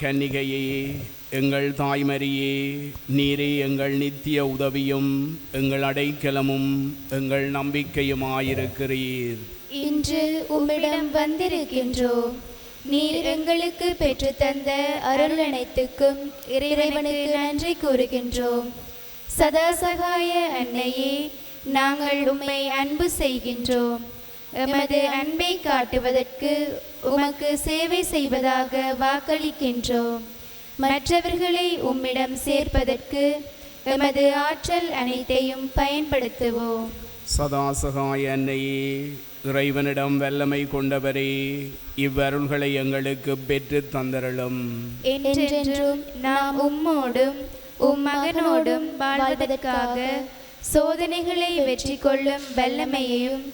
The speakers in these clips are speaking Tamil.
கன்னிகையே, எங்கள் தாய்மரியே, நீரே எங்கள் நித்திய உதவியும் எங்கள் அடைக்கலமும் எங்கள் நம்பிக்கையுமாயிருக்கிறீர். இன்று உம்மிடம் வந்திருக்கின்றோம். நீர் எங்களுக்கு பெற்றுத்தந்த அருள் அனைத்துக்கும் இறைவனுக்கு நன்றி கூறுகின்றோம். சதாசகாய அன்னையே, நாங்கள் உம்மை அன்பு செய்கின்றோம். எமது அன்பை காட்டுவதற்கு உமக்கு சேவை செய்வதாக வாக்களிக்கின்றோம். மற்றவர்களை உம்மிடம் சேர்ப்பதற்கு எமது ஆற்றல் அனைத்தையும் பயன்படுத்துவோம். சதாசகாய அன்னையே, இறைவனிடம் வல்லமை கொண்டவரே, இவ்வருள்களை எங்களுக்கு பெற்று தந்தருளும். என்றென்றும் நாம் உம்மோடும் உம் மகனோடும் வாழ்வதற்காக சோதனைகளை வெற்றி கொள்ளும் வல்லமையையும்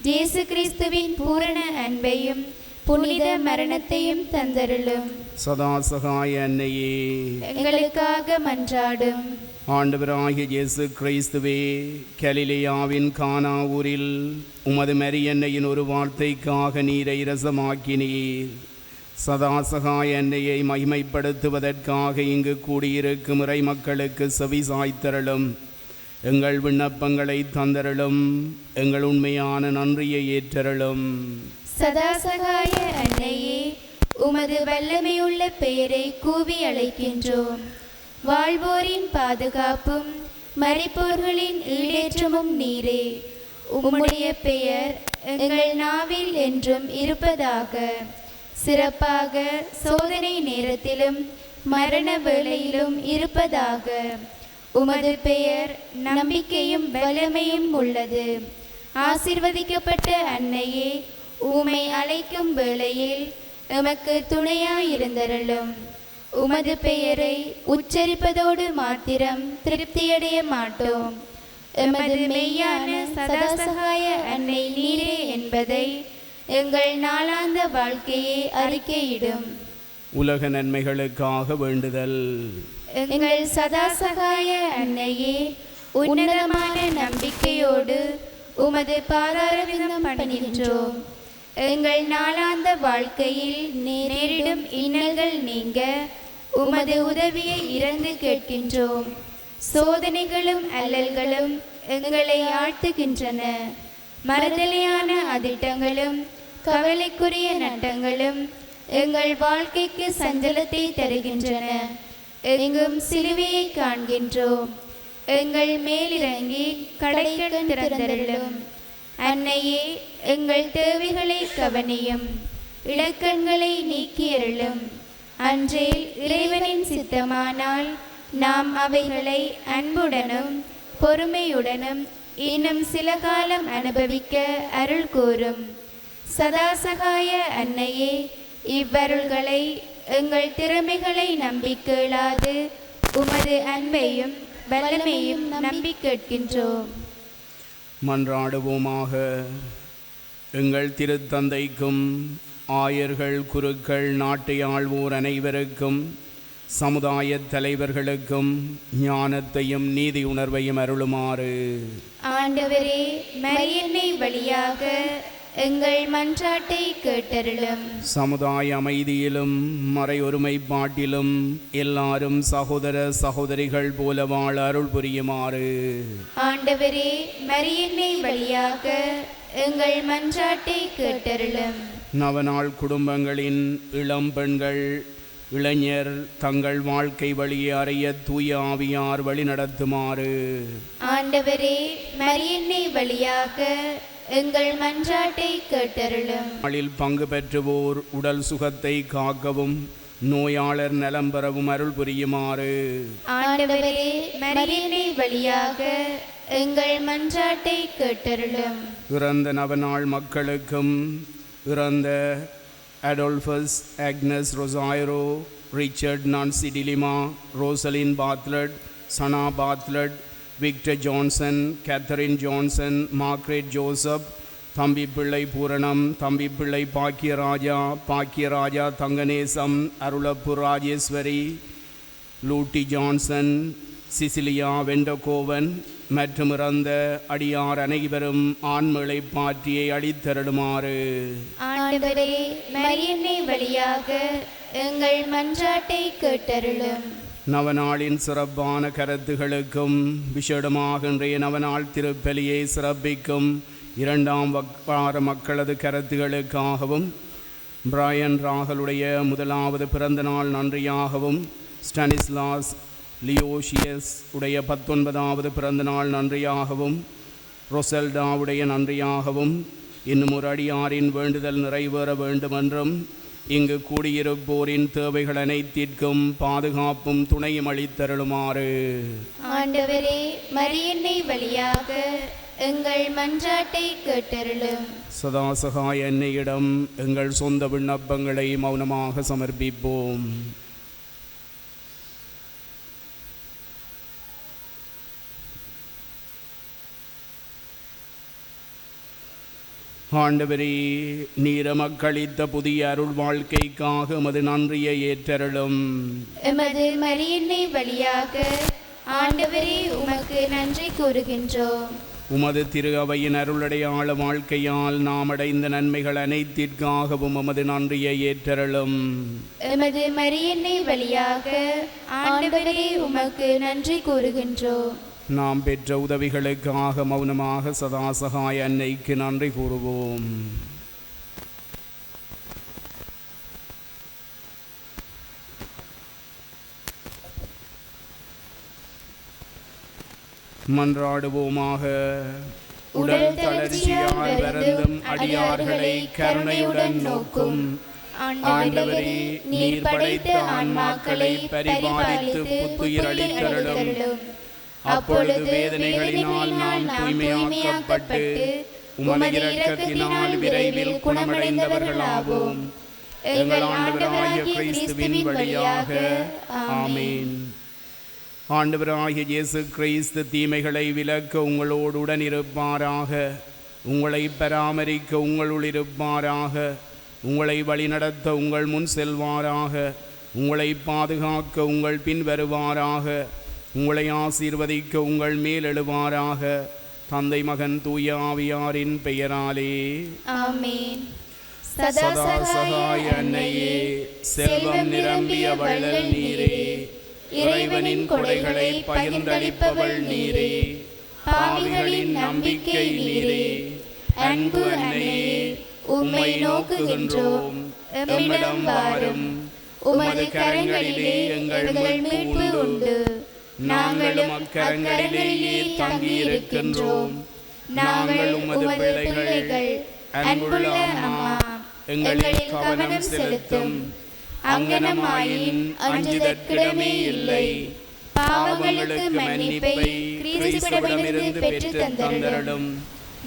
இயேசு கிறிஸ்துவின் பூரண அன்பையும் புனித மரணத்தையும் தந்தருளும். சதாசகாய அன்னையே, எங்களுக்காக மன்றாடும். ஆண்டவராகிய இயேசு கிறிஸ்துவே, கலிலேயாவின் கானா ஊரில் உமது மரியன்னையின் ஒரு வார்த்தைக்காக நீரை இரசமாக்கினீர். சதாசகாய அன்னையை மகிமைப்படுத்துவதற்காக இங்கு கூடியிருக்கும் இறை மக்களுக்கு செவி சாய்த்தருளும். எங்கள் விண்ணப்பங்களை தந்தருளும். எங்கள் உண்மையான நன்றியை ஏற்றருளும். சதாசகாய அன்னையே, உமது வல்லமையுள்ள பெயரை கூவி அழைக்கின்றோம். வாழ்வோரின் பாதுகாப்பும் மரிப்போர்களின் ஈடேற்றமும் நீரே. உம்முடைய பெயர் எங்கள் நாவில் என்றும் இருப்பதாக. சிறப்பாக சோதனை நேரத்திலும் மரண வேளையிலும் இருப்பதாக. உமது பெயர் நம்பிக்கையும் வல்லமையும் உள்ளது. ஆசீர்வதிக்கப்பட்ட அன்னையே, உம்மை அழைக்கும் வேளையில் எமக்கு துணையாயிருந்தருளும். உமது பெயரை உச்சரிப்பதோடு மாத்திரம் திருப்தியடைய மாட்டோம். எமது மெய்யான சதாசகாய அன்னை நீரே என்பதை எங்கள் நாளாந்த வாழ்க்கையை அறிக்கையிடும். உலக நன்மைகளுக்காக வேண்டுதல். எங்கள் சதாசகாய அன்னையே, உன்னதமான நம்பிக்கையோடு உமது பாதாரவிந்தம் பணிகின்றோம். எங்கள் நாளாந்த வாழ்க்கையில் நேரிடும் இன்னல்கள் நீங்க உமது உதவியை இறந்து கேட்கின்றோம். சோதனைகளும் அல்லல்களும் எங்களை ஆழ்த்துகின்றன. மறுதலையான அதிட்டங்களும் கவலைக்குரிய நட்டங்களும் எங்கள் வாழ்க்கைக்கு சஞ்சலத்தை தருகின்றன. எங்கும் சிலுவையை காண்கின்றோம். எங்கள் மேலிறங்கி கடைகள் திறந்தருளும். அன்னையே, எங்கள் தேவைகளை கவனியும். இலக்கங்களை நீக்கியருளும். அன்றில் இறைவனின் சித்தமானால் நாம் அவைகளை அன்புடனும் பொறுமையுடனும் இன்னும் சில காலம் அனுபவிக்க அருள் கூறும். சதாசகாய அன்னையே, இவ்வருள்களை எங்கள் திறமைகளை நம்பி கேளாது உமது அன்பையும் வல்லமையும் நம்பி கேட்கின்றோம். மன்றாடுவோமாக. எங்கள் திருத்தந்தைக்கும் ஆயர்கள், குருக்கள், நாட்டை ஆள்வோர் அனைவருக்கும், சமுதாய தலைவர்களுக்கும் ஞானத்தையும் நீதி உணர்வையும் அருளுமாறு ஆண்டவரே, மரியன்னை வழியாக எங்கள் மன்றாட்டை கேட்டருளும். சமுதாய அமைதியிலும் மறை ஒருமைப்பாட்டிலும் எல்லாரும் சகோதர சகோதரிகள் போல வாழ அருள் புரியுமாறு ஆண்டவரே, மரியன்னை வழியாக எங்கள் மன்றாட்டை கேட்டருளும். நவநாள் குடும்பங்களின் இளம் பெண்கள், இளைஞர் தங்கள் வாழ்க்கை வழியை அறிய தூய ஆவியார் வழி நடத்துமாறு ஆண்டவரே, மரியன்னை வழியாக எங்கள் மன்றாட்டை கேட்டருளும். நாளில் பங்கு பெற்றுவோர் உடல் சுகத்தை காக்கவும் நோயாளர் நலம் பெறவும் அருள் புரியுமாறு ஆண்டவரே, மரியன்னை வழியாக எங்கள் மன்றாட்டை கேட்டருளும். இறந்த நவநாள் மக்களுக்கும், இறந்த Adolphus, Agnes Rosario, Richard Nancy D'Lima, Rosaline பாத்லட், சனா பாத்லட், Victor Johnson, Catherine Johnson, Margaret Joseph, Thambi Pillai Pooranam, Thambi Pillai Bakkiyaraja Thanganesam, Arulappu Rajeswari, லூட்டி ஜான்சன், சிசிலியா வெண்டகோவன் மற்றும் இறந்த அடியார் அனைவரும் ஆண்மலை பாற்றியை அளித்தருளுமாறு ஆண்டவரே, மரியன்னை வழியாக எங்கள் மன்றாட்டை கேட்டருளும். நவநாளின் சிறப்பான கருத்துகளுக்கும் விசேடமாக இன்றைய நவநாள் திருப்பலியை சிறப்பிக்கும் இரண்டாம் வார மக்களது கருத்துகளுக்காகவும் பிராயன் ராகலுடைய முதலாவது பிறந்த நாள் நன்றியாகவும் ஸ்டானிஸ்லாஸ் லியோஷியஸ் உடைய 19வது பிறந்த நாள் நன்றியாகவும் ரொசெல்டாவுடைய நன்றியாகவும் இன்னும் ஒரு அடியாரின் வேண்டுதல் நிறைவேற வேண்டுமென்றும் இங்கு கூடியிருப்போரின் தேவைகள் அனைத்திற்கும் பாதுகாப்பும் துணையும் அளித்தருளுமாறு ஆண்டவரே, மரியன்னை வழியாக எங்கள் மன்றாட்டை கேட்டருளும். சதாசகாய அன்னையிடம் எங்கள் சொந்த விண்ணப்பங்களை மௌனமாக சமர்ப்பிப்போம். ஆண்டவரே, நீர் மக்களித்த புதிய அருள் வாழ்க்கைக்காக எமது நன்றியை ஏற்றருளும். எமது மரியன்னை வழியாக ஆண்டவரே உமக்கு நன்றி கூறுகின்றோம். உமது திரு அவையின் அருளடையாள வாழ்க்கையால் நாம் அடைந்த நன்மைகள் அனைத்திற்காகவும் உமது நன்றியை ஏற்றருளும். எமது மரியன்னை வழியாக ஆண்டவரே உமக்கு நன்றி கூறுகின்றோம். நாம் பெற்ற உதவிகளுக்காக மௌனமாக சதாசகாய அன்னைக்கு நன்றி கூறுவோம். மன்றாடுவோமாக. உடல் தளர்ச்சியால் வருந்தும் அடியார்களை கருணையுடன் நோக்கும் ஆண்டவரே, நீர் படைத்த ஆன்மாக்களை பரிபாலித்து புத்துயிரளித்தருளும். அப்பொழுது வேதனைகளினால் நாம் தூய்மையாக்கப்பட்டு உமது இரக்கத்தினால் விரைவில் குணமடைந்தவர்களாவோம். எங்கள் ஆண்டவராகிய கிறிஸ்துவின் வழியாக ஆமீன். ஆண்டவராகிய இயேசு கிறிஸ்து தீமைகளை விலக்க உங்களோடுடன் இருப்பாராக, உங்களை பராமரிக்க உங்களுள் இருப்பாராக, உங்களை வழிநடத்த உங்கள் முன் செல்வாராக, உங்களை பாதுகாக்க உங்கள் பின் வருவாராக, உங்களை ஆசீர்வதிக்க உங்கள் மேல் எழுவாராக. தந்தை மகன் தூய ஆவியாரின் பெயராலே ஆமென். சதாசகாய அன்னையே, செல்வம் நிரம்பிய வள்ளல் நீரே, இறைவனின் கொடைகளை பகிர்ந்தளிப்பவள் நீரே, பாவிகளின் நம்பிக்கை நீரே, அன்பு அன்னையே, உம்மை நோக்குகின்றோம், எம்மிடம் வாரும். உமது கரங்களிலே எங்கள் மீட்பு உண்டு. நாங்களும் அக்கரங்களிலேயே தங்கியிருக்கின்றோம். நாங்கள் உமது பிள்ளைகள். அன்புள்ள அம்மா, எங்களில் கவனம் செலுத்தும். அங்கனமாயின் அஞ்சுதற்கிடமே இல்லை. பாவங்களுக்கு மன்னிப்பை கிறிஸ்துவிடமிருந்து பெற்று தந்தருளும்.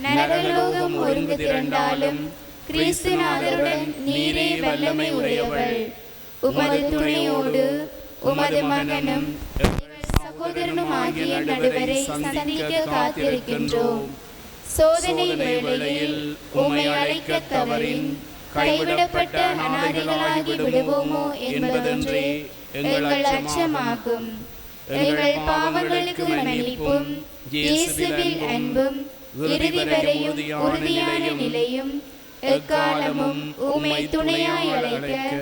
நரகலோகம் ஒருங்கு திரண்டாலும் கிறிஸ்துநாதருடன் நீரே வல்லமை உடையவள். உமது துணையோடு உமது மகனும் சகோதரனுமாகிய நடுவரை சந்திக்க காத்திருக்கின்றோம். சோதனை வேளையில் உம்மை அழைக்க தவறின் கைவிடப்பட்ட அநாதைகளாகி விடுவோமோ என்பதென்றே எங்கள் அச்சமாகும். எங்கள் பாவங்களுக்கு மன்னிப்பும் இயேசுவில் அன்பும் இறுதி வரையும் உறுதியான நிலையும் எக்காலமும் உம்மை துணையாய் அழைக்க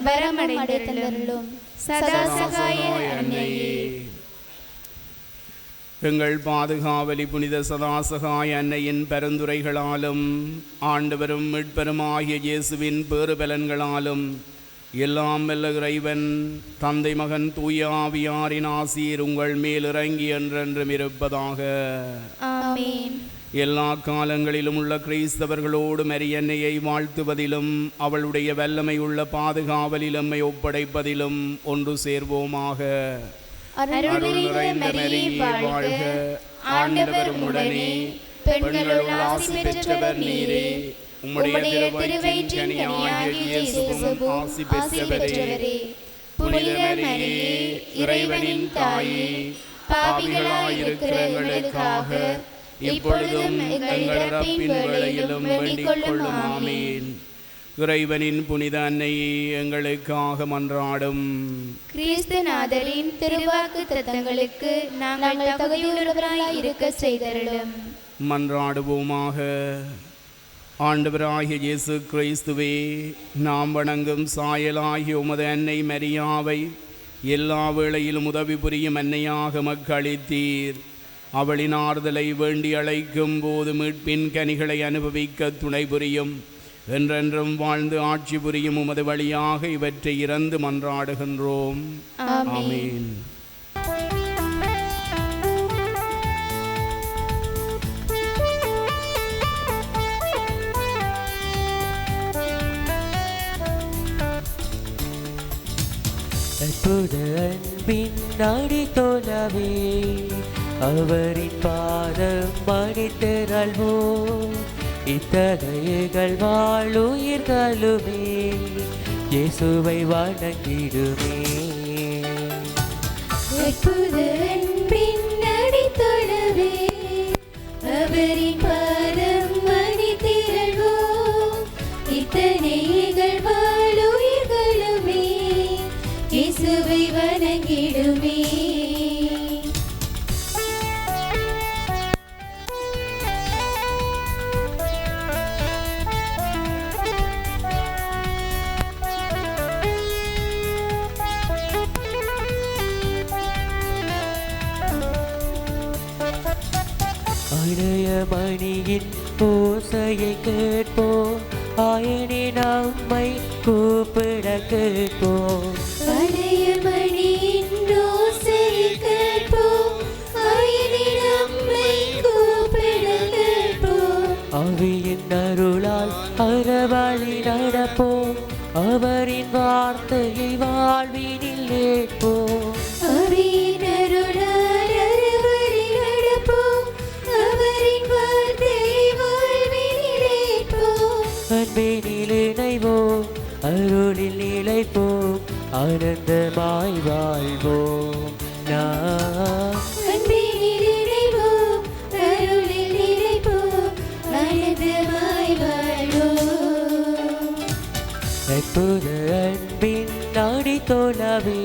வரமடைந்தருளும். சதாசகாய அன்னையே. எங்கள் பாதுகாவலி புனித சதாசகாய அன்னையின் பரிந்துரைகளாலும் ஆண்டவரும் மீட்பெருமாகிய இயேசுவின் பேறுபலன்களாலும் எல்லாம் வல்ல இறைவன் தந்தை மகன் தூய ஆவியாரின் ஆசீர் உங்கள் மேல் இறங்கி என்றென்றும் இருப்பதாக. ஆமென். எல்லா காலங்களிலும் உள்ள கிறிஸ்தவர்களோடு மரியன்னையை வாழ்த்துவதிலும் அவளுடைய வல்லமை உள்ள பாதுகாவலில் எம்மை ஒப்படைப்பதிலும் ஒன்று சேர்வோமாக. அருள் நிறைந்த மரியே வாழ்க, ஆண்டவர் உடனே, பெண்களுள் ஆசி பெற்றவர் நீரே, உம்முடைய திருவயிற்றின் கனியாகிய இயேசுவும் ஆசி பெற்றவரே. புனித மரியே, இறைவனின் தாயே, பாவிகளாயிருக்கிற எங்களுக்காக இப்பொழுதும் எங்கள் இறப்பின் வேளையிலும் வேண்டிக் கொள்ளும். ஆமென். இறைவனின் புனித அன்னையே, எங்களுக்காக மன்றாடும். கிறிஸ்துநாதரின் திருவாக்கு தத்தங்களுக்கு நாங்கள் தகுதியுள்ளவராய் இருக்க செய்தருளும். மன்றாடுவோமாக. ஆண்டவராகிய இயேசு கிறிஸ்துவே, நாம் வணங்கும் சாயலாகிய உமது அன்னை மரியாவை எல்லா வேளையிலும் உதவி புரியும் அன்னையாக மக்களித்தீர். அவளின் ஆறுதலை வேண்டி அழைக்கும் போது மீட்பின் கனிகளை அனுபவிக்க துணை புரியும். என்றென்றும் வாழ்ந்து ஆட்சி புரியும் உமது வழியாக இவற்றை இறந்து மன்றாடுகின்றோம். ஆமீன். அற்புத அன்பின் நாடி தோழவே, அவரின் பாதம் மணித்திரள்வோம். இத்தகையகள் வாழுயிர்களுமே இயேசுவை வணங்கிடுமே. அற்புத அன்பின் நாடி தோழவே, அவரின் பாதம் மணித்திரள்வோம். இத்தகையகள் வாழுயிர்களுமே இயேசுவை வணங்கிடுமே. மணியின் ஓசையை கேட்போம், ஆயனின் நம்மை கூப்பிட கேட்போம். மணியின் ஓசையை கேட்போம், ஆயனின் நம்மை கூப்பிட கேட்போம். ஆவியின் அருளால் அறவழி நடப்போம், அவரின் வார்த்தையை வாழ்வினில் ஏற்போம். ஆவியின் அருளால் அறவழி நடப்போம், அவரின் வார்த்தையை வாழ்வினில் ஏற்போம். அன்பினில் இணைவோம், அருளில் நிலைப்போம், ஆனந்தமாய் வாழ்வோம். நாம் அன்பினில் இணைவோம், அருளில் நிலைப்போம், ஆனந்தமாய் வாழ்வோம். அற்புத அன்பின் நாடி தோழவே,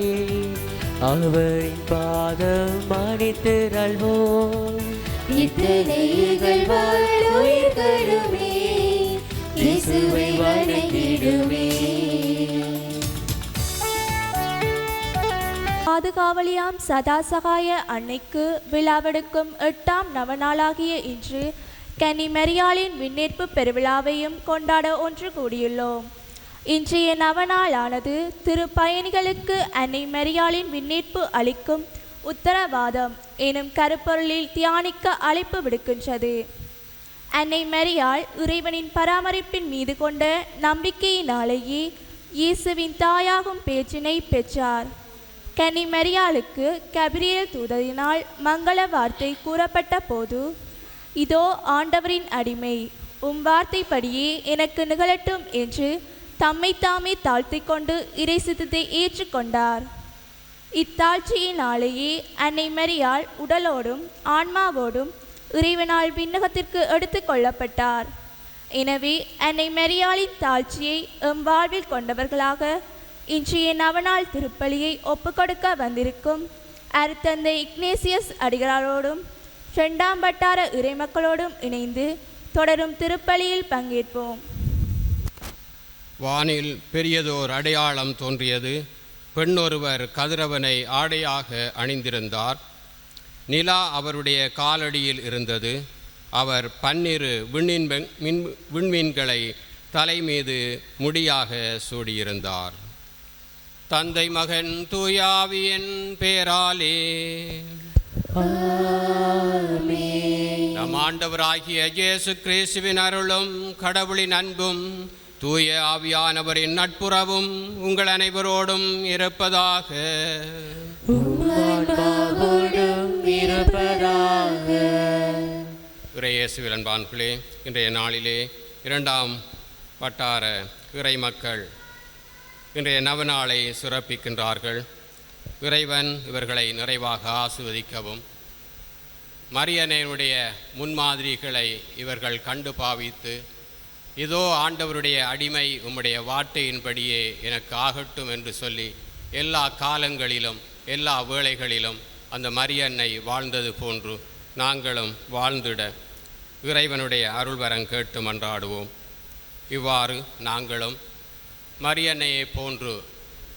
அவரின் பாதம் மணித்திரள்வோம். இத்தகையகள் வாழுயிர்களுமே இயேசுவை வணங்கிடுமே. பாதுகாவலியாம் சதாசகாய அன்னைக்கு விழாவெடுக்கும் 8ஆம் நவநாளாகிய இன்று கன்னி மரியாளின் விண்ணேற்பு பெருவிழாவையும் கொண்டாட ஒன்று கூடியுள்ளோம். இன்றைய நவநாளானது திருப்பயணிகளுக்கு அன்னை மரியாளின் விண்ணேற்பு அளிக்கும் உத்தரவாதம் எனும் கருப்பொருளில் தியானிக்க அழைப்பு விடுக்கின்றது. அன்னை மரியாள் இறைவனின் பராமரிப்பின் மீது கொண்ட நம்பிக்கையினாலேயே இயேசுவின் தாயாகும் பேச்சினை பெற்றார். கன்னி மரியாளுக்கு கபிரியேல் தூதரினால் மங்கள வார்த்தை கூறப்பட்ட போது, இதோ ஆண்டவரின் அடிமை, வார்த்தைப்படியே எனக்கு நிகழட்டும் என்று தம்மை தாமே தாழ்த்தி கொண்டு இறை சித்தத்தை ஏற்றுக்கொண்டார். இத்தாழ்ச்சியினாலேயே அன்னை மரியாள் உடலோடும் ஆன்மாவோடும் இறைவனால் விண்ணகத்திற்கு எடுத்து கொள்ளப்பட்டார். எனவே அன்னை மரியாளின் தாழ்ச்சியை வாழ்வில் கொண்டவர்களாக இன்றைய நவநாள் திருப்பலியை ஒப்புக்கொடுக்க வந்திருக்கும் அருத்தந்தை இக்னேசியஸ் அடிகளாரோடும் 2ஆம் வட்டார இறைமக்களோடும் இணைந்து தொடரும் திருப்பலியில் பங்கேற்போம். வானில் பெரியதோர் அடையாளம் தோன்றியது. பெண்ணொருவர் கதிரவனை ஆடையாக அணிந்திருந்தார். நிலா அவருடைய காலடியில் இருந்தது. அவர் 12 விண்மீன்களை தலைமீது முடியாக சூடியிருந்தார். தந்தை மகன் தூயாவியின் பேராலே நம் ஆண்டவராகிய இயேசு கிறிஸ்துவின் அருளும் கடவுளின் அன்பும் தூய ஆவியானவரின் நட்புறவும் உங்கள் அனைவரோடும் இருப்பதாக. இறையேசுவில் அன்பான்களே, இன்றைய நாளிலே 2ஆம் வட்டார இறை மக்கள் இன்றைய நவநாளை சிறப்பிக்கின்றார்கள். இறைவன் இவர்களை நிறைவாக ஆசீர்வதிக்கவும், மரியன்னையுடைய முன்மாதிரிகளை இவர்கள் கண்டு பாவித்து, இதோ ஆண்டவருடைய அடிமை உம்முடைய வார்த்தையின்படியே எனக்கு ஆகட்டும் என்று சொல்லி எல்லா காலங்களிலும் எல்லா வேளைகளிலும் அந்த மரியன்னை வாழ்ந்தது போன்று நாங்களும் வாழ்ந்திட இறைவனுடைய அருள்வரம் கேட்டு மன்றாடுவோம். இவ்வாறு நாங்களும் மரியன்னையை போன்று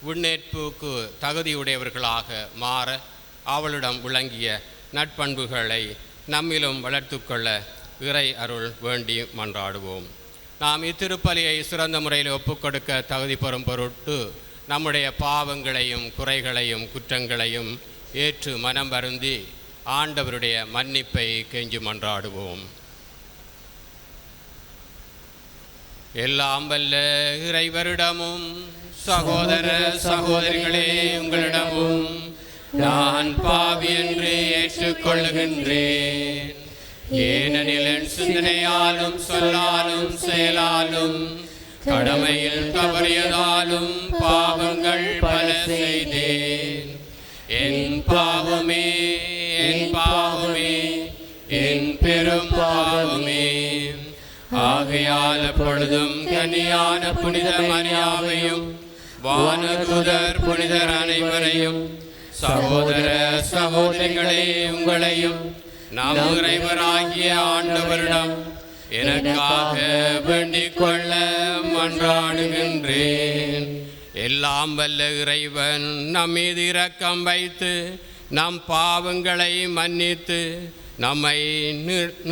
விண்ணேற்புக்கு தகுதியுடையவர்களாக மாற அவளிடம் விளங்கிய நட்பண்புகளை நம்மிலும் வளர்த்து கொள்ள இறை அருள் வேண்டி மன்றாடுவோம். நாம் இத்திருப்பலியை சிறந்த முறையில் ஒப்புக்கொடுக்க தகுதி பெறும் பொருட்டு நம்முடைய பாவங்களையும் குறைகளையும் குற்றங்களையும் ஏற்று மனம் வருந்தி ஆண்டவருடைய மன்னிப்பை கெஞ்சி மன்றாடுவோம். எல்லாம் வல்ல இறைவரிடமும் சகோதர சகோதரிகளே உங்களிடமும் நான் பாவி என்று ஏற்றுக்கொள்ளுகின்றேன். ஏனெனில் என் சிந்தனையாலும் சொல்லாலும் செயலாலும் கடமையில் தவறியதாலும் பாவங்கள் பல செய்தேன். என் பாவமே என் பாவமே என் பெரும் பாவமே. ஆகையால் எப்பொழுதும் கன்னியான புனித மரியாவையும் வானதூதர் புனிதர் அனைவரையும் சகோதர சகோதரிகளே உங்களையும் நம் இறைவராகிய ஆண்டவரிடம் எனக்காக வேண்டிக் கொள்ள மன்றாடுகின்றேன். எல்லாம் வல்ல இறைவன் நம் மீது இரக்கம் வைத்து நம் பாவங்களை மன்னித்து நம்மை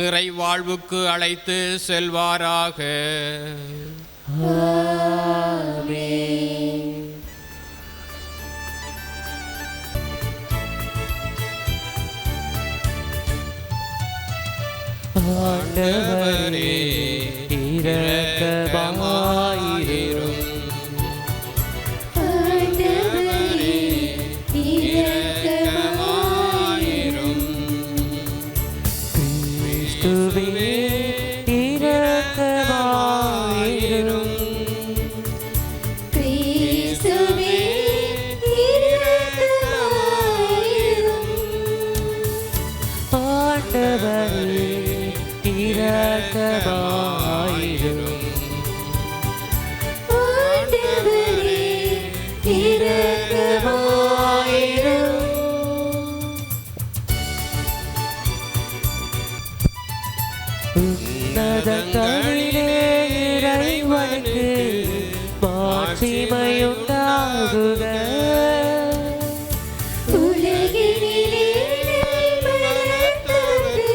நிறைவாழ்வுக்கு அழைத்து செல்வாராக. ஆண்டவரே இரக்கமாயிரும். ஆண்டவரே இரக்கமாயிரும். கிறிஸ்துவே இரக்கமாயிரும். கிறிஸ்துவே இரக்கமாயிரும். ஆண்டவரே இரக்கமாயிரும். ஆண்டவரே இரக்கமாயிரும். உன்னதங்களிலே இறைவனுக்கு மாட்சிமையுண்டாகுக. உலகினிலே மரணத்தோடு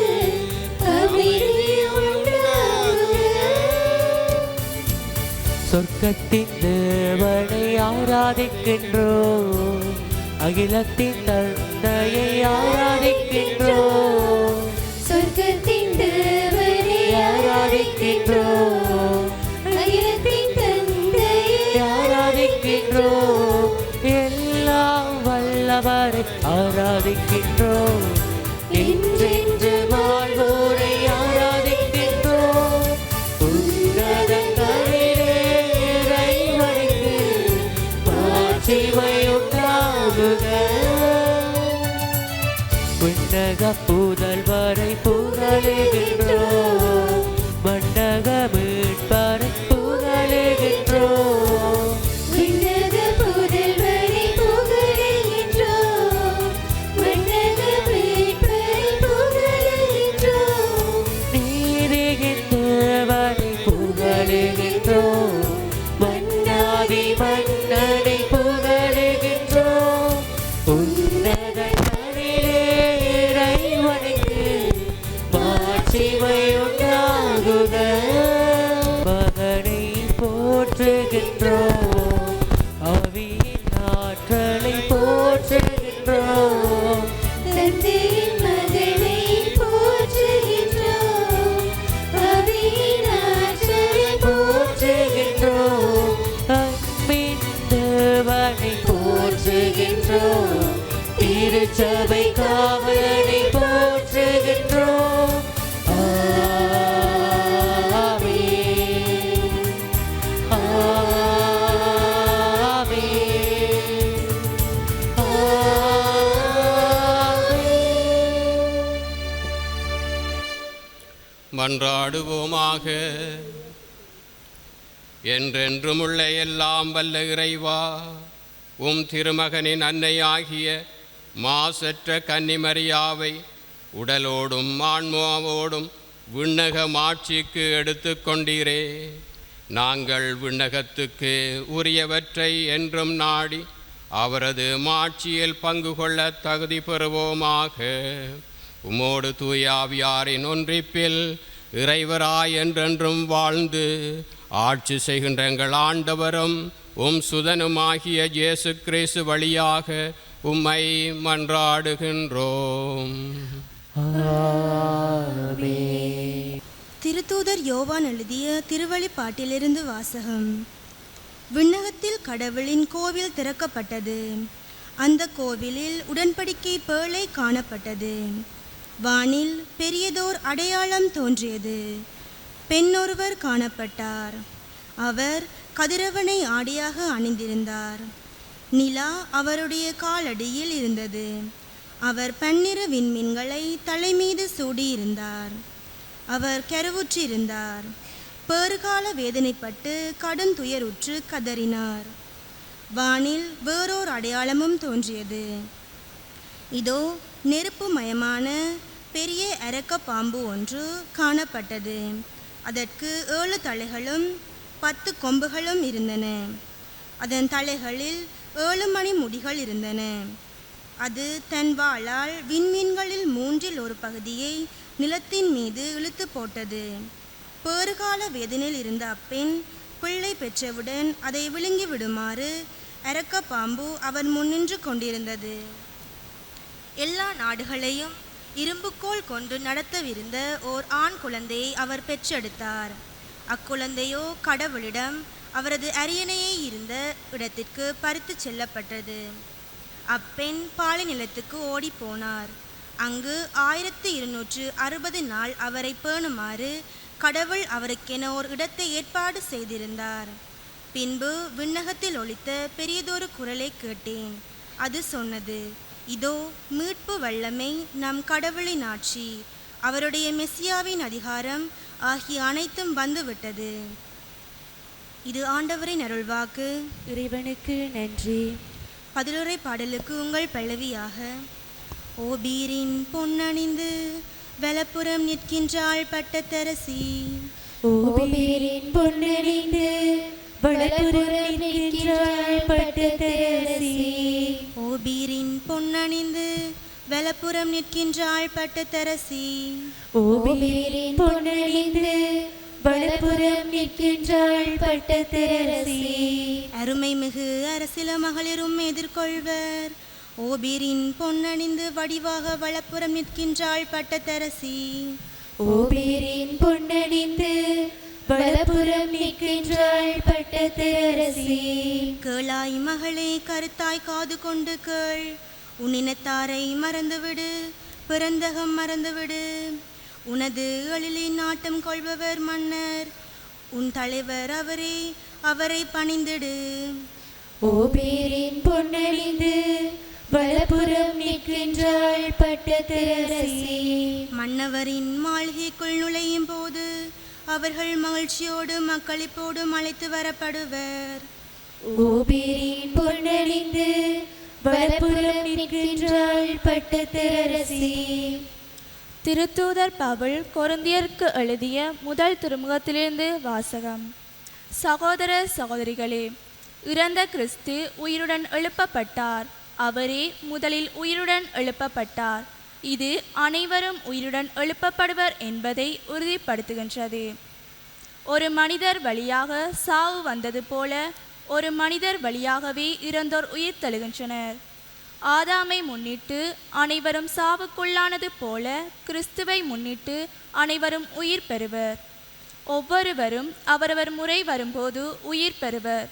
அமைதி உண்டாகுக. சொர்க்கத்தின் தேவனை ஆராதிக்கின்றோம். அகிலத்தின் தந்தையை ஆராதிக்கின்றோம். சொர்க்கத்தின் தேவனை ஆராதிக்கின்றோம். அகிலத்தின் தந்தையை ஆராதிக்கின்றோம். எல்லாம் வல்லவரை ஆராதிக்கின்றோம். என்றென்று வாழ்வோரை ஆராதிக்கின்றோம். உன்னதங்களிலே இறைவனுக்கு மாட்சிமையுண்டாகுக. விண்ணக புதல்வரை புகழுகின்றோம். மண்டக மீட்பரை புகழுகின்றோம். விண்ணக புதல்வரை புகழுகின்றோம். மண்ணக மீட்பரை புகழுகின்றோம். நீதியின் தேவனை புகழுகின்றோம். மன்னாதி மன்னனை புகழுகின்றோம். உன்னதங்களிலே இறைவனுக்கு மாட்சிமையுண்டாகுக. மகனை போற்றுகின்றோம். ஆவியின் ஆற்றலை போற்றுகின்றோம். தந்தையின் மகனை போற்றுகின்றோம். ஆவியின் ஆற்றலை போற்றுகின்றோம். அன்பின் தேவனை போற்றுகின்றோம். திருச்சபை காவலனை போற்றுகின்றோம். ஆமென். ஆமென். ஆமென். மன்றாடுவோமாக. என்றென்றுமுள்ள எல்லாம் வல்ல இறைவா, உம் திருமகனின் அன்னையாகிய மாசற்ற கன்னிமரியாவை உடலோடும் ஆன்மாவோடும் விண்ணக மாட்சிக்கு எடுத்து கொண்டீரே. நாங்கள் விண்ணகத்துக்கு உரியவற்றை என்றும் நாடி அவரது மாட்சியில் பங்கு கொள்ள தகுதி பெறுவோமாக. உமோடு தூயாவியாரின் ஒன்றிப்பில் இறைவராய் என்றென்றும் வாழ்ந்து ஆட்சி செய்கின்ற எங்கள் ஆண்டவரும் உம் சுதனுமாகிய இயேசு கிறிஸ்து வழியாக உம்மை மன்றாடுகின்றோம். திருத்தூதர் யோவான் எழுதிய திருவழிப்பாட்டிலிருந்து வாசகம். விண்ணகத்தில் கடவுளின் கோவில் திறக்கப்பட்டது. அந்த கோவிலில் உடன்படிக்கை பேழை காணப்பட்டது. வானில் பெரியதோர் அடையாளம் தோன்றியது. பெண்ணொருவர் காணப்பட்டார். அவர் கதிரவனை ஆடையாக அணிந்திருந்தார். நிலா அவருடைய காலடியில் இருந்தது. அவர் பன்னிரு விண்மீன்களை தலைமீது சூடியிருந்தார். அவர் கருவுற்றிருந்தார். பேறுகால வேதனைப்பட்டு கடுந்துயருற்று கதறினார். வானில் வேறோர் அடையாளமும் தோன்றியது. இதோ நெருப்புமயமான பெரிய அரக்க பாம்பு ஒன்று காணப்பட்டது. அதற்கு 7 தலைகளும் 10 கொம்புகளும் இருந்தன. அதன் தலைகளில் 7 மணி முடிகள் இருந்தன. அது தன் வாளால் விண்மீன்களில் 1/3 ஒரு பகுதியை நிலத்தின் மீது இழுத்து போட்டது. பேறுகால வேதனையில் இருந்த அப்பெண் பிள்ளை பெற்றவுடன் அதை விழுங்கி விடுமாறு அரக்க பாம்பு அவர் முன்னின்று கொண்டிருந்தது. எல்லா நாடுகளையும் இரும்புக்கோல் கொண்டு நடத்தவிருந்த ஓர் ஆண் குழந்தையை அவர் பெற்றெடுத்தார். அக்குழந்தையோ கடவுளிடம் அவரது அரியணையை இருந்த இடத்திற்கு பறித்து செல்லப்பட்டது. அப்பெண் பாலை நிலத்துக்கு ஓடிப்போனார். அங்கு 1260 நாள் அவரை பேணுமாறு கடவுள் அவருக்கென ஓர் இடத்தை ஏற்பாடு செய்திருந்தார். பின்பு விண்ணகத்தில் ஒலித்த பெரியதொரு குரலை கேட்டேன். அது சொன்னது, இதோ மீட்பு வல்லமை நம் கடவுளின் ஆட்சி, அவருடைய மெசியாவின் அதிகாரம் ஆகிய அனைத்தும் வந்துவிட்டது. இது ஆண்டவரின் அருள்வாக்கு. இறைவனுக்கு நன்றி. 11 பாடலுக்கு உங்கள் பல்லவியாக. ஓபீரின் பொன்னணிந்து வலப்புறம் நிற்கின்றாள் பட்டத்தரசி. ஓபீரின் பொன்னணிந்து வலப்புறம் நிற்கின்றாள் பட்டத்தரசி. ஓபீரின் பொன்னணிந்து வலப்புறம் நிற்கின்றாள் பட்டத்தரசி. ஓபீரின் பொன்னணிந்து வலப்புறம் நிற்கின்றாள் பட்டத்தரசி. அருமைமிகு அரசில மகளிரும் எதிர்கொள்வர். ஓபீரின் பொன்னணிந்து வடிவாக வலப்புறம் நிற்கின்றாள் பட்டத்தரசி. ஓபீரின் பொன்னணிந்து வலப்புறம் நிற்கின்றாள் பட்டத்தரசி. கேளாய் மகளே, கருத்தாய் காது கொண்டு கேள். உன் இனத்தாரை மறந்துவிடு, பிறந்தகம் மறந்துவிடு. உனது எழிலின் நாட்டம் கொள்பவர் மன்னர், உன் தலைவர் அவரே, அவரை பணிந்திடு. ஓபீரின் பொன்னணிந்து வலப்புறம் நிற்கின்றாள் பட்டத்தரசி. மன்னவரின் மாளிகைக்குள் நுழையும் போது அவர்கள் மகிழ்ச்சியோடு மக்களிப்போடும் அழைத்து வரப்படுவர். ஓபீரின் பொன்னணிந்து வலப்புறம் நிற்கின்றாள் பட்டத்தரசி. திருத்தூதர் பவுல் கொரிந்தியருக்கு எழுதிய முதல் திருமுகத்திலிருந்து வாசகம். சகோதர சகோதரிகளே, இறந்த கிறிஸ்து உயிருடன் எழுப்பப்பட்டார். அவரே முதலில் உயிருடன் எழுப்பப்பட்டார். இது அனைவரும் உயிருடன் எழுப்பப்படுவர் என்பதை உறுதிப்படுத்துகின்றது. ஒரு மனிதர் வழியாக சாவு வந்தது போல ஒரு மனிதர் வழியாகவே இறந்தோர் உயிர் தழுகின்றனர். ஆதாமை முன்னிட்டு அனைவரும் சாவுக்குள்ளானது போல கிறிஸ்துவை முன்னிட்டு அனைவரும் உயிர் பெறுவர். ஒவ்வொருவரும் அவரவர் முறை வரும்போது உயிர் பெறுவர்.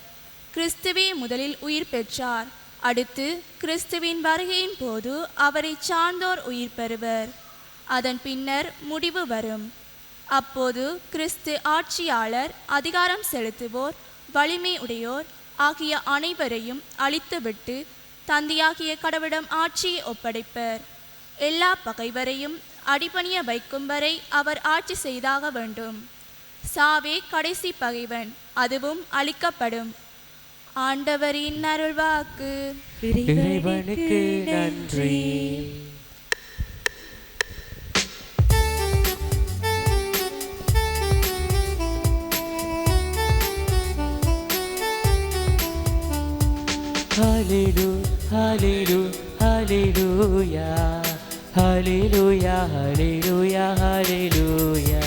கிறிஸ்துவே முதலில் உயிர் பெற்றார். அடுத்து கிறிஸ்துவின் வருகையின் போது அவரை சார்ந்தோர் உயிர் பெறுவர். அதன் பின்னர் முடிவு வரும். அப்போது கிறிஸ்து ஆட்சியாளர், அதிகாரம் செலுத்துவோர், வலிமை உடையோர் ஆகிய அனைவரையும் அழித்துவிட்டு தந்தையாகிய கடவுளிடம் ஆட்சியை ஒப்படைப்பர். எல்லா பகைவரையும் அடிபணிய வைக்கும் வரை அவர் ஆட்சி செய்தாக வேண்டும். சாவே கடைசி பகைவன், அதுவும் அழிக்கப்படும். ஆண்டவரின் அருள்வாக்கு. இறைவனுக்கு நன்றி. Hallelujah, hallelujah, hallelujah, hallelujah, hallelujah.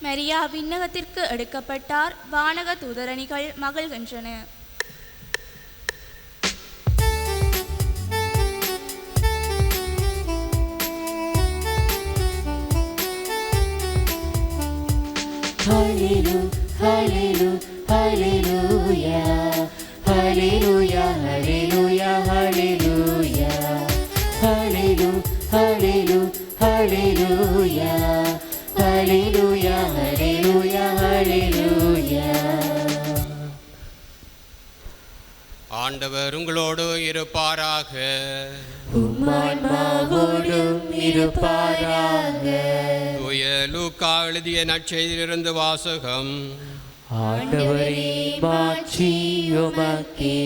Maria விண்ணகத்திற்கு எடுக்கப்பட்டார். வானக தூதரணிகள் மகிழ்கின்றன. Hallelujah, hallelujah, hallelujah, hallelujah, hallelujah, hallelujah, hallelujah, hallelujah, hallelujah, hallelujah, hallelujah. ஆண்டவர் உங்களோடு இருப்பாராக. உம்மான்மாவோடும் இருப்பாராக. தூய லூக்கா எழுதிய நற்செய்தியிலிருந்து வாசகம். ஆண்டவரே மாட்சி உமக்கே.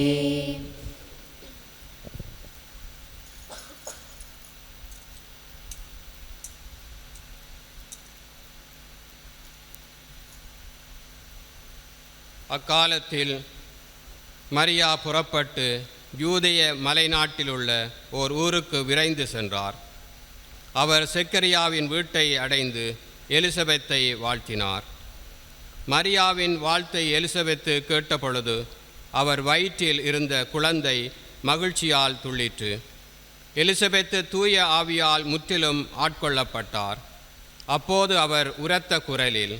அக்காலத்தில் மரியா புறப்பட்டு யூதேய மலைநாட்டில் உள்ள ஓர் ஊருக்கு விரைந்து சென்றார். அவர் செக்கரியாவின் வீட்டை அடைந்து எலிசபெத்தை வாழ்த்தினார். மரியாவின் வாழ்த்தை எலிசபெத்து கேட்டபொழுது அவர் வயிற்றில் இருந்த குழந்தை மகிழ்ச்சியால் துள்ளிற்று. எலிசபெத்து தூய ஆவியால் முற்றிலும் ஆட்கொள்ளப்பட்டார். அப்போது அவர் உரத்த குரலில்,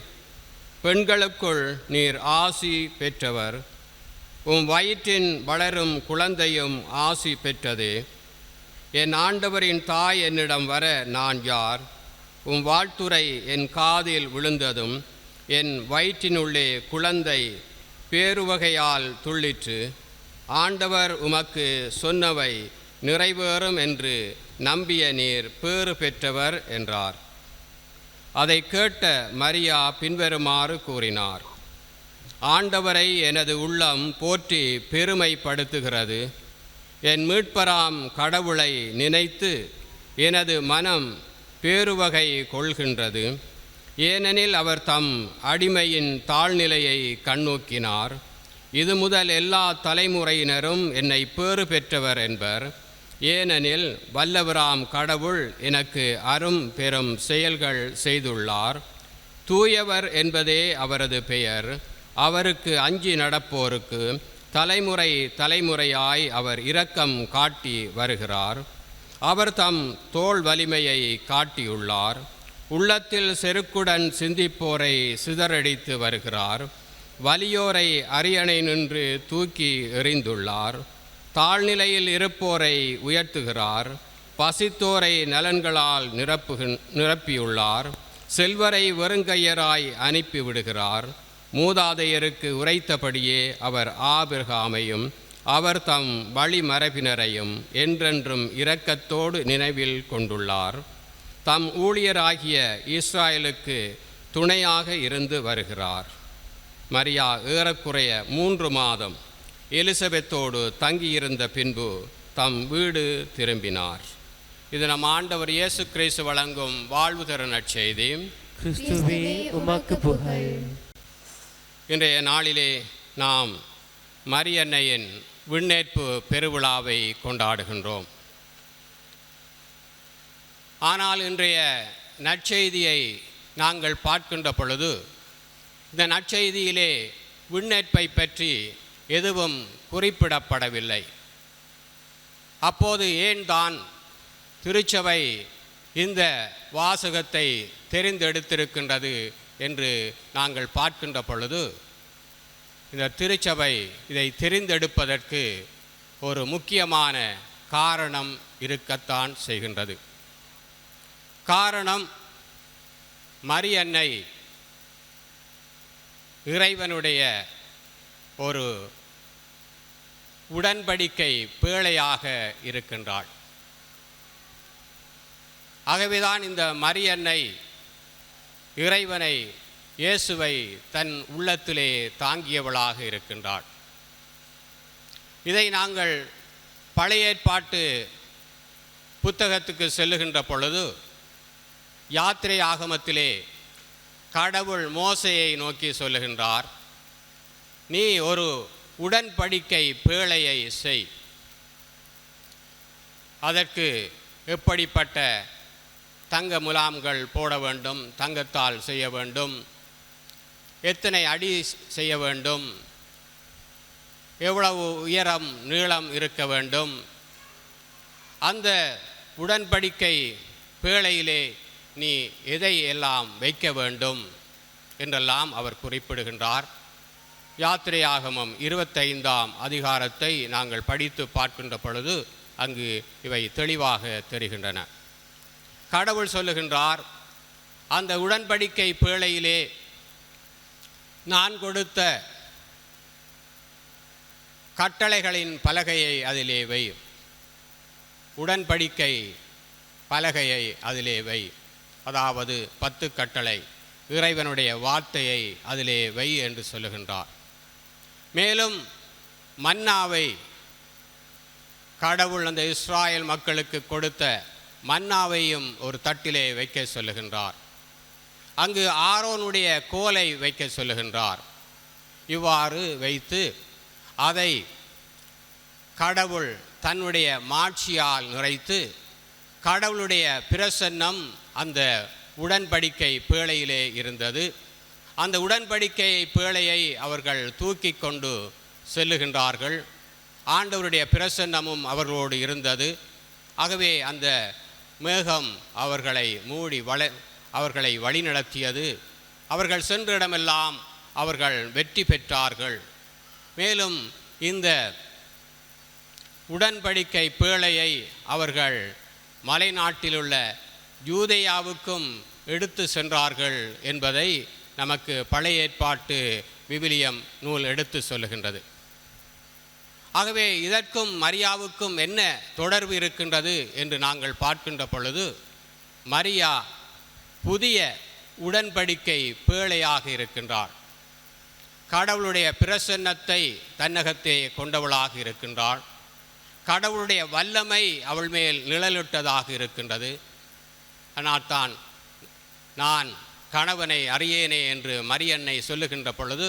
பெண்களுக்குள் நீர் ஆசி பெற்றவர், உம் வயிற்றின் வளரும் குழந்தையும் ஆசி பெற்றதே. என் ஆண்டவரின் தாய் என்னிடம் வர நான் யார்? உம் வாழ்த்துரை என் காதில் விழுந்ததும் என் வயிற்றினுள்ளே குழந்தை பேருவகையால் துள்ளிற்று. ஆண்டவர் உமக்கு சொன்னவை நிறைவேறும் என்று நம்பிய நீர் பேறு பெற்றவர் என்றார். அதை கேட்ட மரியா பின்வருமாறு கூறினார்: ஆண்டவரை எனது உள்ளம் போற்றி பெருமைப்படுத்துகிறது. என் மீட்பராம் கடவுளை நினைத்து எனது மனம் பேருவகை கொள்கின்றது. ஏனெனில் அவர் தம் அடிமையின் தாழ்நிலையை கண்ணோக்கினார். இது முதல் எல்லா தலைமுறையினரும் என்னை பேறு பெற்றவர் என்பர். ஏனெனில் வல்லவராம் கடவுள் எனக்கு அரும் பெரும் செயல்கள் செய்துள்ளார். தூயவர் என்பதே அவரது பெயர். அவருக்கு அஞ்சி நடப்போருக்கு தலைமுறை தலைமுறையாய் அவர் இரக்கம் காட்டி வருகிறார். அவர் தம் தோள் வலிமையை காட்டியுள்ளார். உள்ளத்தில் செருக்குடன் சிந்திப்போரை சிதறடித்து வருகிறார். வலியோரை அரியணை நின்று தூக்கி எறிந்துள்ளார். தாழ்நிலையில் இருப்போரை உயர்த்துகிறார். பசித்தோரை நலன்களால் நிரப்பியுள்ளார். செல்வரை வெறுங்கையராய் அனுப்பிவிடுகிறார். மூதாதையருக்கு உரைத்தபடியே அவர் ஆபிரகாமையும் அவர் தம் வழிமரபினரையும் என்றென்றும் இரக்கத்தோடு நினைவில் கொண்டுள்ளார். தம் ஊழியராகிய இஸ்ராயலுக்கு துணையாக இருந்து வருகிறார். மரியா ஏறக்குறைய 3 மாதம் எலிசபெத்தோடு தங்கியிருந்த பின்பு தம் வீடு திரும்பினார். இது நம் ஆண்டவர் இயேசு கிறிஸ்து வழங்கும் வாழ்வு தரும் நற்செய்தி. கிறிஸ்துவே உமக்கு புகழ். இன்றைய நாளிலே நாம் மரியன்னையின் விண்ணேற்பு பெருவிழாவை கொண்டாடுகின்றோம். ஆனால் இன்றைய நற்செய்தியை நாங்கள் பார்க்கின்ற பொழுது இந்த நற்செய்தியிலே விண்ணேற்பை பற்றி எதுவும் குறிப்பிடப்படவில்லை. அப்போது ஏன் தான் திருச்சபை இந்த வாசகத்தை தெரிந்தெடுத்திருக்கின்றது என்று நாங்கள் பார்க்கின்ற பொழுது இந்த திருச்சபை இதை தெரிந்தெடுப்பதற்கு ஒரு முக்கியமான காரணம் இருக்கத்தான் செய்கின்றது. காரணம், மரியன்னை இறைவனுடைய ஒரு உடன்படிக்கை பேழையாக இருக்கின்றாள். ஆகவேதான் இந்த மரியன்னை இறைவனை இயேசுவை தன் உள்ளத்திலே தாங்கியவளாக இருக்கின்றாள். இதை நாங்கள் பழைய ஏற்பாட்டு புத்தகத்துக்கு செல்லுகின்ற பொழுது யாத்திரை ஆகமத்திலே கடவுள் மோசேயை நோக்கி சொல்லுகின்றார், நீ ஒரு உடன்படிக்கை பேழையை செய். அதற்கு எப்படிப்பட்ட தங்க முலாம்கள் போட வேண்டும், தங்கத்தால் செய்ய வேண்டும், எத்தனை அடி செய்ய வேண்டும், எவ்வளவு உயரம் நீளம் இருக்க வேண்டும், அந்த உடன்படிக்கை பேழையிலே நீ எதை எல்லாம் வைக்க வேண்டும் என்றெல்லாம் அவர் குறிப்பிடுகின்றார். யாத்திரையாகமம் 25ஆம் அதிகாரத்தை நாங்கள் படித்து பார்க்கின்ற பொழுது அங்கு இவை தெளிவாக தெரிகின்றன. கடவுள் சொல்லுகின்றார், அந்த உடன்படிக்கை பேழையிலே நான் கொடுத்த கட்டளைகளின் பலகையை அதிலே வை, உடன்படிக்கை பலகையை அதிலே வை, அதாவது 10 கட்டளை, இறைவனுடைய வார்த்தையை அதிலே வை என்று சொல்லுகின்றார். மேலும் மன்னாவை கடவுள் அந்த இஸ்ராயல் மக்களுக்கு கொடுத்த மன்னாவையும் ஒரு தட்டிலே வைக்க சொல்லுகின்றார். அங்கு ஆரோனுடைய கோலை வைக்க சொல்லுகின்றார். இவ்வாறு வைத்து அதை கடவுள் தன்னுடைய மாட்சியால் நிறைத்து கடவுளுடைய பிரசன்னம் அந்த உடன்படிக்கை பேழையிலே இருந்தது. அந்த உடன்படிக்கை பேழையை அவர்கள் தூக்கி கொண்டு செல்லுகின்றார்கள். ஆண்டவருடைய பிரசன்னமும் அவர்களோடு இருந்தது. ஆகவே அந்த மேகம் அவர்களை மூடி அவர்களை வழிநடத்தியது. அவர்கள் சென்ற இடமெல்லாம் அவர்கள் வெற்றி பெற்றார்கள். மேலும் இந்த உடன்படிக்கை பேழையை அவர்கள் மலைநாட்டிலுள்ள யூதேயாவுக்கும் எடுத்து சென்றார்கள் என்பதை நமக்கு பழைய ஏற்பாட்டு விவிலியம் நூல் எடுத்து சொல்லுகின்றது. ஆகவே இதற்கும் மரியாவுக்கும் என்ன தொடர்பு இருக்கின்றது என்று நாங்கள் பார்க்கின்ற பொழுது, மரியா புதிய உடன்படிக்கை பேழையாக இருக்கின்றார். கடவுளுடைய பிரசன்னத்தை தன்னகத்தே கொண்டவளாக இருக்கின்றாள். கடவுளுடைய வல்லமை அவள் மேல் நிழலிட்டதாக இருக்கின்றது. அதனால்தான் நான் கணவனை அறியேனே என்று மரியன்னை சொல்லுகின்ற பொழுது,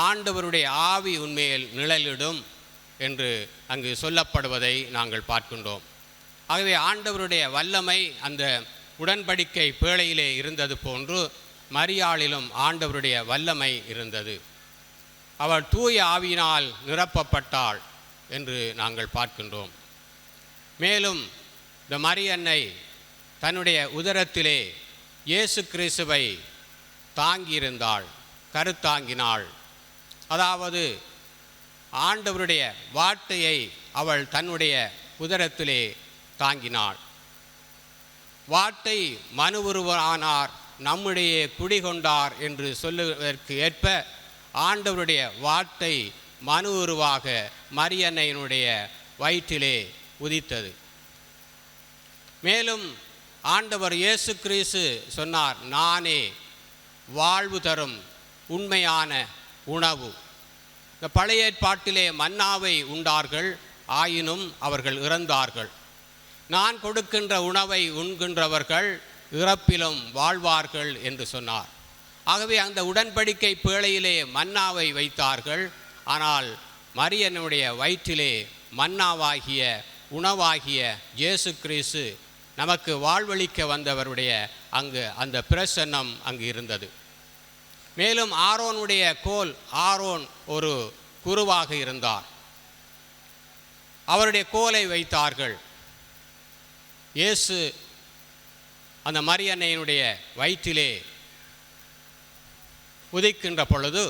ஆண்டவருடைய ஆவி உண்மையில் நிழலிடும் என்று அங்கு சொல்லப்படுவதை நாங்கள் பார்க்கின்றோம். ஆகவே ஆண்டவருடைய வல்லமை அந்த உடன்படிக்கை பேழையிலே இருந்தது போன்று மரியாளிலும் ஆண்டவருடைய வல்லமை இருந்தது. அவள் தூய ஆவியினால் நிரப்பப்பட்டாள் என்று நாங்கள் பார்க்கின்றோம். மேலும் இந்த மரியன்னை தன்னுடைய உதரத்திலே இயேசு கிறிஸ்துவை தாங்கியிருந்தாள், கருத்தாங்கினாள். அதாவது ஆண்டவருடைய வார்த்தையை அவள் தன்னுடைய உதரத்திலே தாங்கினாள். வார்த்தை மனு உருவானார், நம்முடைய குடிகொண்டார் என்று சொல்லுவதற்கு ஏற்ப ஆண்டவருடைய வார்த்தை மனு உருவாக மரியன்னையினுடைய வயிற்றிலே உதித்தது. மேலும் ஆண்டவர் இயேசு கிறிஸ்து சொன்னார், நானே வாழ்வு தரும் உண்மையான உணவு. இந்த பழைய ஏற்பாட்டிலே மன்னாவை உண்டார்கள், ஆயினும் அவர்கள் இறந்தார்கள். நான் கொடுக்கின்ற உணவை உண்கின்றவர்கள் இறப்பிலும் வாழ்வார்கள் என்று சொன்னார். ஆகவே அந்த உடன்படிக்கை பேழையிலே மன்னாவை வைத்தார்கள். ஆனால் மரியனுடைய வயிற்றிலே மன்னாவாகிய உணவாகிய இயேசு கிறிஸ்து நமக்கு வாழ்வளிக்க வந்தவருடைய அங்கு அந்த பிரசன்னம் அங்கு இருந்தது. மேலும் ஆரோனுடைய கோல், ஆரோன் ஒரு குருவாக இருந்தார். அவருடைய கோலை வைத்தார்கள். இயேசு அந்த மரியன்னையினுடைய வயிற்றிலே உதிக்கின்ற பொழுது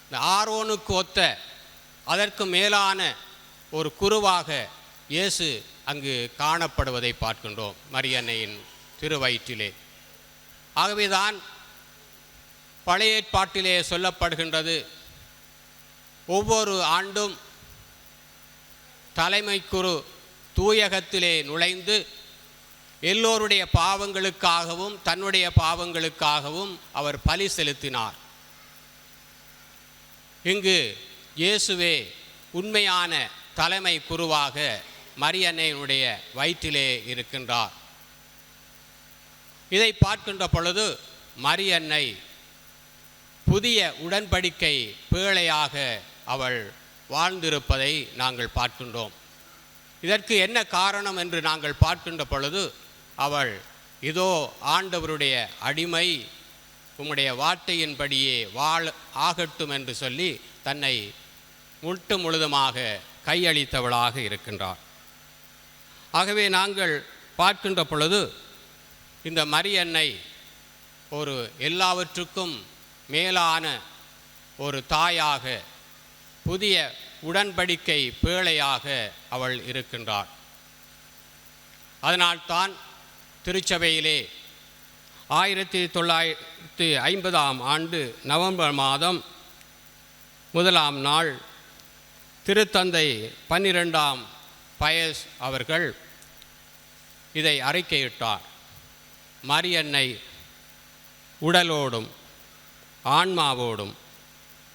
இந்த ஆரோனுக்கு ஒத்த அதற்கு மேலான ஒரு குருவாக இயேசு அங்கு காணப்படுவதை பார்க்கின்றோம் மரியன்னையின் திருவயிற்றிலே. ஆகவேதான் பழைய ஏற்பாட்டிலே சொல்லப்படுகின்றது, ஒவ்வொரு ஆண்டும் தலைமை குரு தூயகத்திலே நுழைந்து எல்லோருடைய பாவங்களுக்காகவும் தன்னுடைய பாவங்களுக்காகவும் அவர் பலி செலுத்தினார். இங்கு இயேசுவே உண்மையான தலைமை குருவாக மரியன்னையினுடைய வயிற்றிலே இருக்கின்றார். இதை பார்க்கின்ற பொழுது மரியன்னை புதிய உடன்படிக்கை பேழையாக அவள் வாழ்ந்திருப்பதை நாங்கள் பார்க்கின்றோம். இதற்கு என்ன காரணம் என்று நாங்கள் பார்க்கின்ற பொழுது அவள் இதோ ஆண்டவருடைய அடிமை, உம்முடைய வார்த்தையின்படியே ஆகட்டும் என்று சொல்லி தன்னை முட்டு முழுதுமாக கையளித்தவளாக இருக்கின்றார். ஆகவே நாங்கள் பார்க்கின்ற பொழுது இந்த மரியன்னை ஒரு எல்லாவற்றுக்கும் மேலான ஒரு தாயாக, புதிய உடன்படிக்கை பேழையாக அவள் இருக்கின்றார். அதனால்தான் திருச்சபையிலே 1950 ஆண்டு நவம்பர் மாதம் 1 நாள் திருத்தந்தை 12 பயஸ் அவர்கள் இதை அறிக்கையிட்டார். மரியன்னை உடலோடும் ஆன்மாவோடும்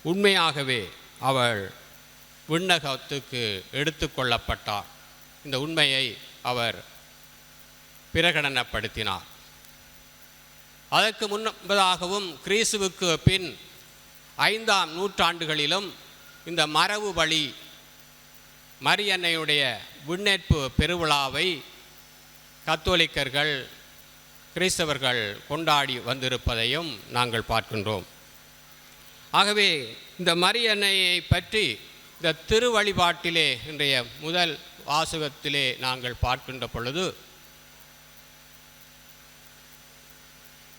உண்மையாகவே அவள் விண்ணகத்துக்கு எடுத்து கொள்ளப்பட்டார். இந்த உண்மையை அவர் பிரகடனப்படுத்தினார். அதற்கு முன்பதாகவும் கிறிஸ்துவுக்கு பின் 5ஆம் நூற்றாண்டுகளிலும் இந்த மரபு வழி மரியன்னையுடைய விண்ணேற்பு பெருவிழாவை கத்தோலிக்கர்கள் கிறிஸ்தவர்கள் கொண்டாடி வந்திருப்பதையும் நாங்கள் பார்க்கின்றோம். ஆகவே இந்த மரியன்னையை பற்றி இந்த திருவழிபாட்டிலே இன்றைய முதல் வாசகத்திலே நாங்கள் பார்க்கின்ற பொழுது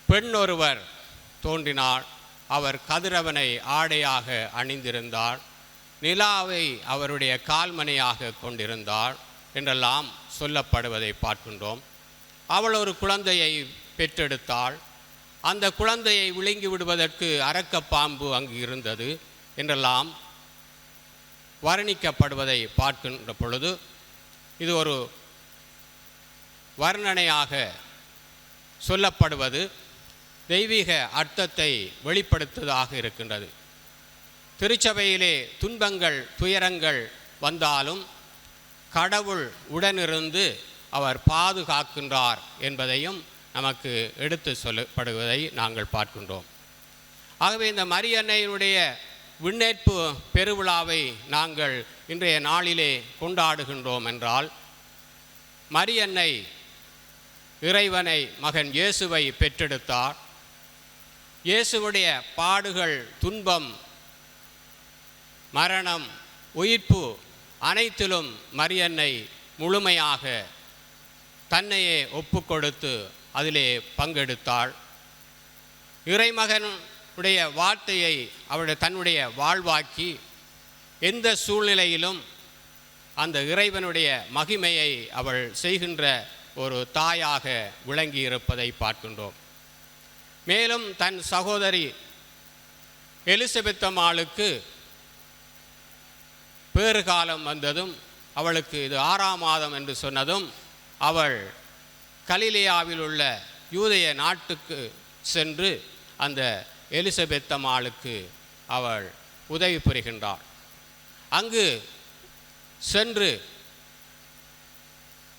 பெண் ஒருவர் தோன்றினார். அவர் கதிரவனை ஆடையாக அணிந்திருந்தார், நிலாவை அவருடைய கால்மனையாக கொண்டிருந்தார் என்றெல்லாம் சொல்லப்படுவதை பார்க்கின்றோம். அவள் ஒரு குழந்தையை பெற்றெடுத்தாள். அந்த குழந்தையை விழுங்கி விடுவதற்கு அரக்கப்பாம்பு அங்கு இருந்தது என்றெல்லாம் வர்ணிக்கப்படுவதை பார்க்கின்ற பொழுது இது ஒரு வர்ணனையாக சொல்லப்படுவது தெய்வீக அர்த்தத்தை வெளிப்படுத்துவதாக இருக்கின்றது. திருச்சபையிலே துன்பங்கள் துயரங்கள் வந்தாலும் கடவுள் உடனிருந்து அவர் பாதுகாக்கின்றார் என்பதையும் நமக்கு எடுத்து சொல்லப்படுவதை நாங்கள் பார்க்கின்றோம். ஆகவே இந்த மரியன்னையினுடைய விண்ணேற்பு பெருவிழாவை நாங்கள் இன்றைய நாளிலே கொண்டாடுகின்றோம் என்றால், மரியன்னை இறைவனை மகன் இயேசுவை பெற்றெடுத்தார். இயேசுவுடைய பாடுகள், துன்பம், மரணம், உயிர்ப்பு அனைத்திலும் மரியன்னை முழுமையாக தன்னையே ஒப்பு கொடுத்து அதிலே பங்கெடுத்தாள். இறைமகனுடைய வார்த்தையை அவளுடைய தன்னுடைய வாழ்வாக்கி எந்த சூழ்நிலையிலும் அந்த இறைவனுடைய மகிமையை அவள் செய்கின்ற ஒரு தாயாக விளங்கி இருப்பதை பார்க்கின்றோம். மேலும் தன் சகோதரி எலிசபெத் அம்மாளுக்கு பேறுகாலம் வந்ததும், அவளுக்கு இது 6ஆம் மாதம் என்று சொன்னதும், அவள் கலிலேயாவில் உள்ள யூதேய நாட்டுக்கு சென்று அந்த எலிசபெத் அம்மாளுக்கு அவள் உதவி புரிகின்றாள். அங்கு சென்று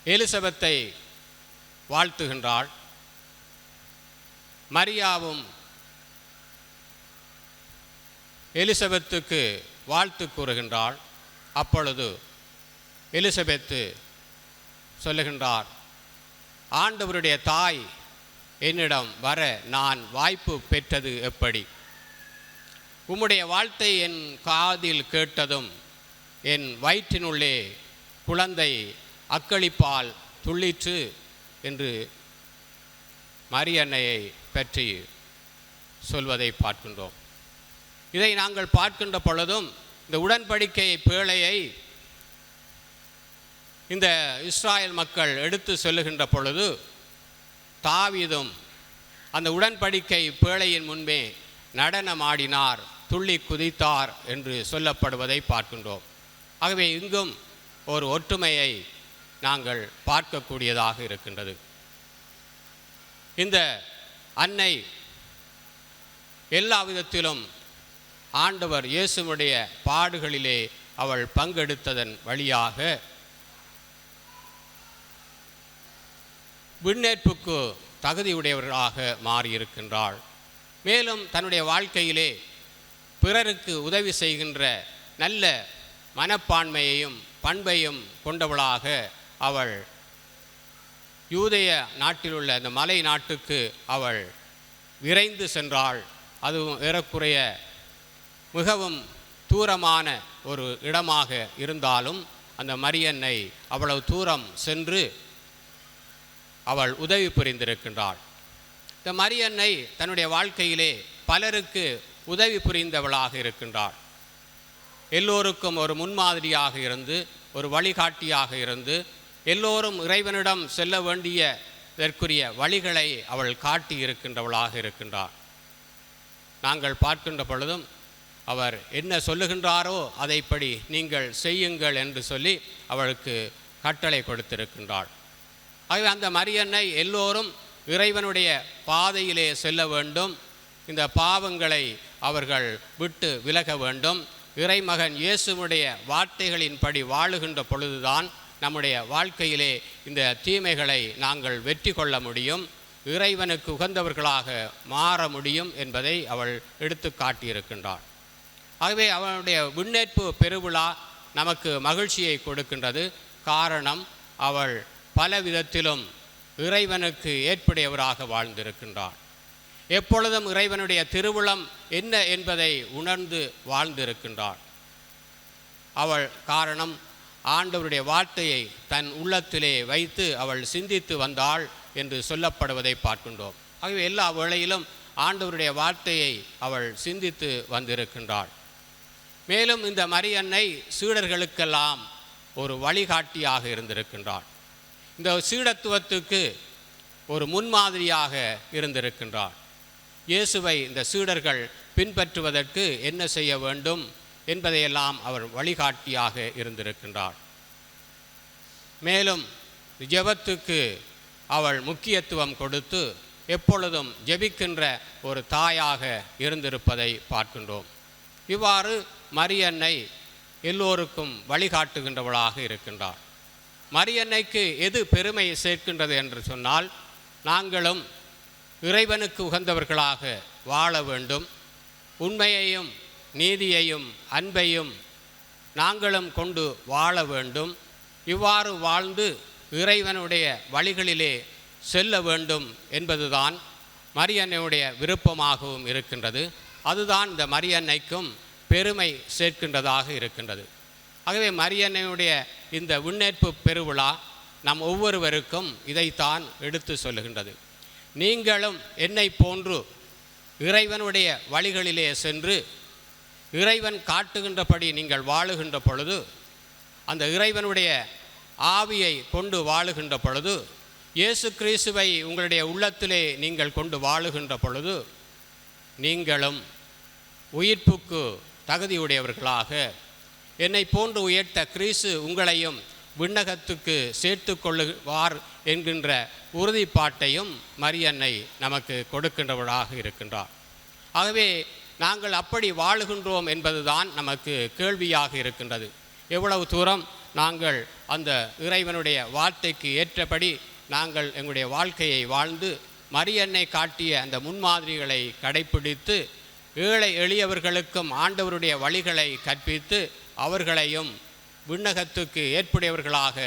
எலிசபெத்தை வாழ்த்துகின்றாள். மரியாவும் எலிசபெத்துக்கு வாழ்த்து கூறுகின்றாள். அப்பொழுது எலிசபெத்து சொல்லுகின்றார், ஆண்டவருடைய தாய் என்னிடம் வர நான் வாய்ப்பு பெற்றது எப்படி? உம்முடைய வாழ்த்தை என் காதில் கேட்டதும் என் வயிற்றினுள்ளே குழந்தை அக்களிப்பால் துள்ளிற்று என்று மரியன்னையை பற்றி சொல்வதை பார்க்கின்றோம். இதை நாங்கள் பார்க்கின்ற பொழுதும் இந்த உடன்படிக்கை பேழையை இந்த இஸ்ராயல் மக்கள் எடுத்து சொல்லுகின்ற பொழுது தாவீதும் அந்த உடன்படிக்கை பேழையின் முன்பே நடனமாடினார், துள்ளி குதித்தார் என்று சொல்லப்படுவதை பார்க்கின்றோம். ஆகவே இங்கும் ஒரு ஒற்றுமையை நாங்கள் பார்க்கக்கூடியதாக இருக்கின்றது. இந்த அன்னை எல்லா விதத்திலும் ஆண்டவர் இயேசுவுடைய பாடுகளிலே அவள் பங்கெடுத்ததன் வழியாக விண்ணேற்புக்கு தகுதியுடையவர்களாக மாறியிருக்கின்றாள். மேலும் தன்னுடைய வாழ்க்கையிலே பிறருக்கு உதவி செய்கின்ற நல்ல மனப்பான்மையையும் பண்பையும் கொண்டவளாக அவள் யூதேய நாட்டிலுள்ள அந்த மலை நாட்டுக்கு அவள் விரைந்து சென்றாள். அதுவும் ஏறக்குறைய மிகவும் தூரமான ஒரு இடமாக இருந்தாலும் அந்த மரியன்னை அவ்வளவு தூரம் சென்று அவள் உதவி புரிந்திருக்கின்றாள். இந்த மரியன்னை தன்னுடைய வாழ்க்கையிலே பலருக்கு உதவி புரிந்தவளாக இருக்கின்றாள். எல்லோருக்கும் ஒரு முன்மாதிரியாக இருந்து, ஒரு வழிகாட்டியாக இருந்து, எல்லோரும் இறைவனிடம் செல்ல வேண்டியதற்குரிய வழிகளை அவள் காட்டி இருக்கின்றவளாக இருக்கின்றாள். நாங்கள் பார்க்கின்ற பொழுதும் அவர் என்ன சொல்லுகின்றாரோ அதைப்படி நீங்கள் செய்யுங்கள் என்று சொல்லி அவளுக்கு கட்டளை கொடுத்திருக்கின்றாள். ஆகவே அந்த மரியன்னை எல்லோரும் இறைவனுடைய பாதையிலே செல்ல வேண்டும், இந்த பாவங்களை அவர்கள் விட்டு விலக வேண்டும், இறைமகன் இயேசுவுடைய வார்த்தைகளின்படி வாழுகின்ற பொழுதுதான் நம்முடைய வாழ்க்கையிலே இந்த தீமைகளை நாங்கள் வெற்றி கொள்ள முடியும், இறைவனுக்கு உகந்தவர்களாக மாற முடியும் என்பதை அவள் எடுத்து காட்டியிருக்கின்றாள். ஆகவே அவளுடைய விண்ணேற்பு பெருவிழா நமக்கு மகிழ்ச்சியை கொடுக்கின்றது. காரணம், அவள் பல விதத்திலும் இறைவனுக்கு ஏற்புடையவராக வாழ்ந்திருக்கின்றாள். எப்பொழுதும் இறைவனுடைய திருவுளம் என்ன என்பதை உணர்ந்து வாழ்ந்திருக்கின்றாள். அவள் காரணம், ஆண்டவருடைய வார்த்தையை தன் உள்ளத்திலே வைத்து அவள் சிந்தித்து வந்தாள் என்று சொல்லப்படுவதை பார்க்கின்றோம். ஆகவே எல்லா வேளையிலும் ஆண்டவருடைய வார்த்தையை அவள் சிந்தித்து வந்திருக்கின்றாள். மேலும் இந்த மரியன்னை சீடர்களுக்கெல்லாம் ஒரு வழிகாட்டியாக இருந்திருக்கின்றாள். இந்த சீடத்துவத்துக்கு ஒரு முன்மாதிரியாக இருந்திருக்கின்றாள். இயேசுவை இந்த சீடர்கள் பின்பற்றுவதற்கு என்ன செய்ய வேண்டும் என்பதையெல்லாம் அவர் வழிகாட்டியாக இருந்திருக்கின்றாள். மேலும் ஜெபத்துக்கு அவள் முக்கியத்துவம் கொடுத்து எப்பொழுதும் ஜெபிக்கின்ற ஒரு தாயாக இருந்திருப்பதை பார்க்கின்றோம். இவ்வாறு மரியன்னை எல்லோருக்கும் வழிகாட்டுகின்றவளாக இருக்கின்றார். மரியன்னைக்கு எது பெருமை சேர்க்கின்றது என்று சொன்னால், நாங்களும் இறைவனுக்கு உகந்தவர்களாக வாழ வேண்டும், உண்மையையும் நீதியையும் அன்பையும் நாங்களும் கொண்டு வாழ வேண்டும், இவ்வாறு வாழ்ந்து இறைவனுடைய வழிகளிலே செல்ல வேண்டும் என்பதுதான் மரியன்னையுடைய விருப்பமாகவும் இருக்கின்றது. அதுதான் இந்த மரியன்னைக்கும் பெருமை சேர்க்கின்றதாக இருக்கின்றது. ஆகவே மரியன்னையுடைய இந்த விண்ணேற்பு பெருவிழா நம் ஒவ்வொருவருக்கும் இதைத்தான் எடுத்து சொல்லுகின்றது. நீங்களும் என்னை போன்று இறைவனுடைய வழிகளிலே சென்று இறைவன் காட்டுகின்றபடி நீங்கள் வாழுகின்ற பொழுது, அந்த இறைவனுடைய ஆவியை கொண்டு வாழுகின்ற பொழுது, இயேசு கிறிஸ்துவை உங்களுடைய உள்ளத்திலே நீங்கள் கொண்டு வாழுகின்ற பொழுது, நீங்களும் உயிர்ப்புக்கு தகுதியுடையவர்களாக என்னை போன்று உயர்த்த கிறிஸ்து உங்களையும் விண்ணகத்துக்கு சேர்த்து கொள்ளுவார் என்கின்ற உறுதிப்பாட்டையும் மரியன்னை நமக்கு கொடுக்கின்றவளாக இருக்கின்றார். ஆகவே நாங்கள் அப்படி வாழுகின்றோம் என்பதுதான் நமக்கு கேள்வியாக இருக்கின்றது. எவ்வளவு தூரம் நாங்கள் அந்த இறைவனுடைய வார்த்தைக்கு ஏற்றபடி நாங்கள் எங்களுடைய வாழ்க்கையை வாழ்ந்து மரியன்னை காட்டிய அந்த முன்மாதிரிகளை கடைப்பிடித்து ஏழை எளியவர்களுக்கும் ஆண்டவருடைய வழிகளை கற்பித்து அவர்களையும் விண்ணகத்துக்கு ஏற்புடையவர்களாக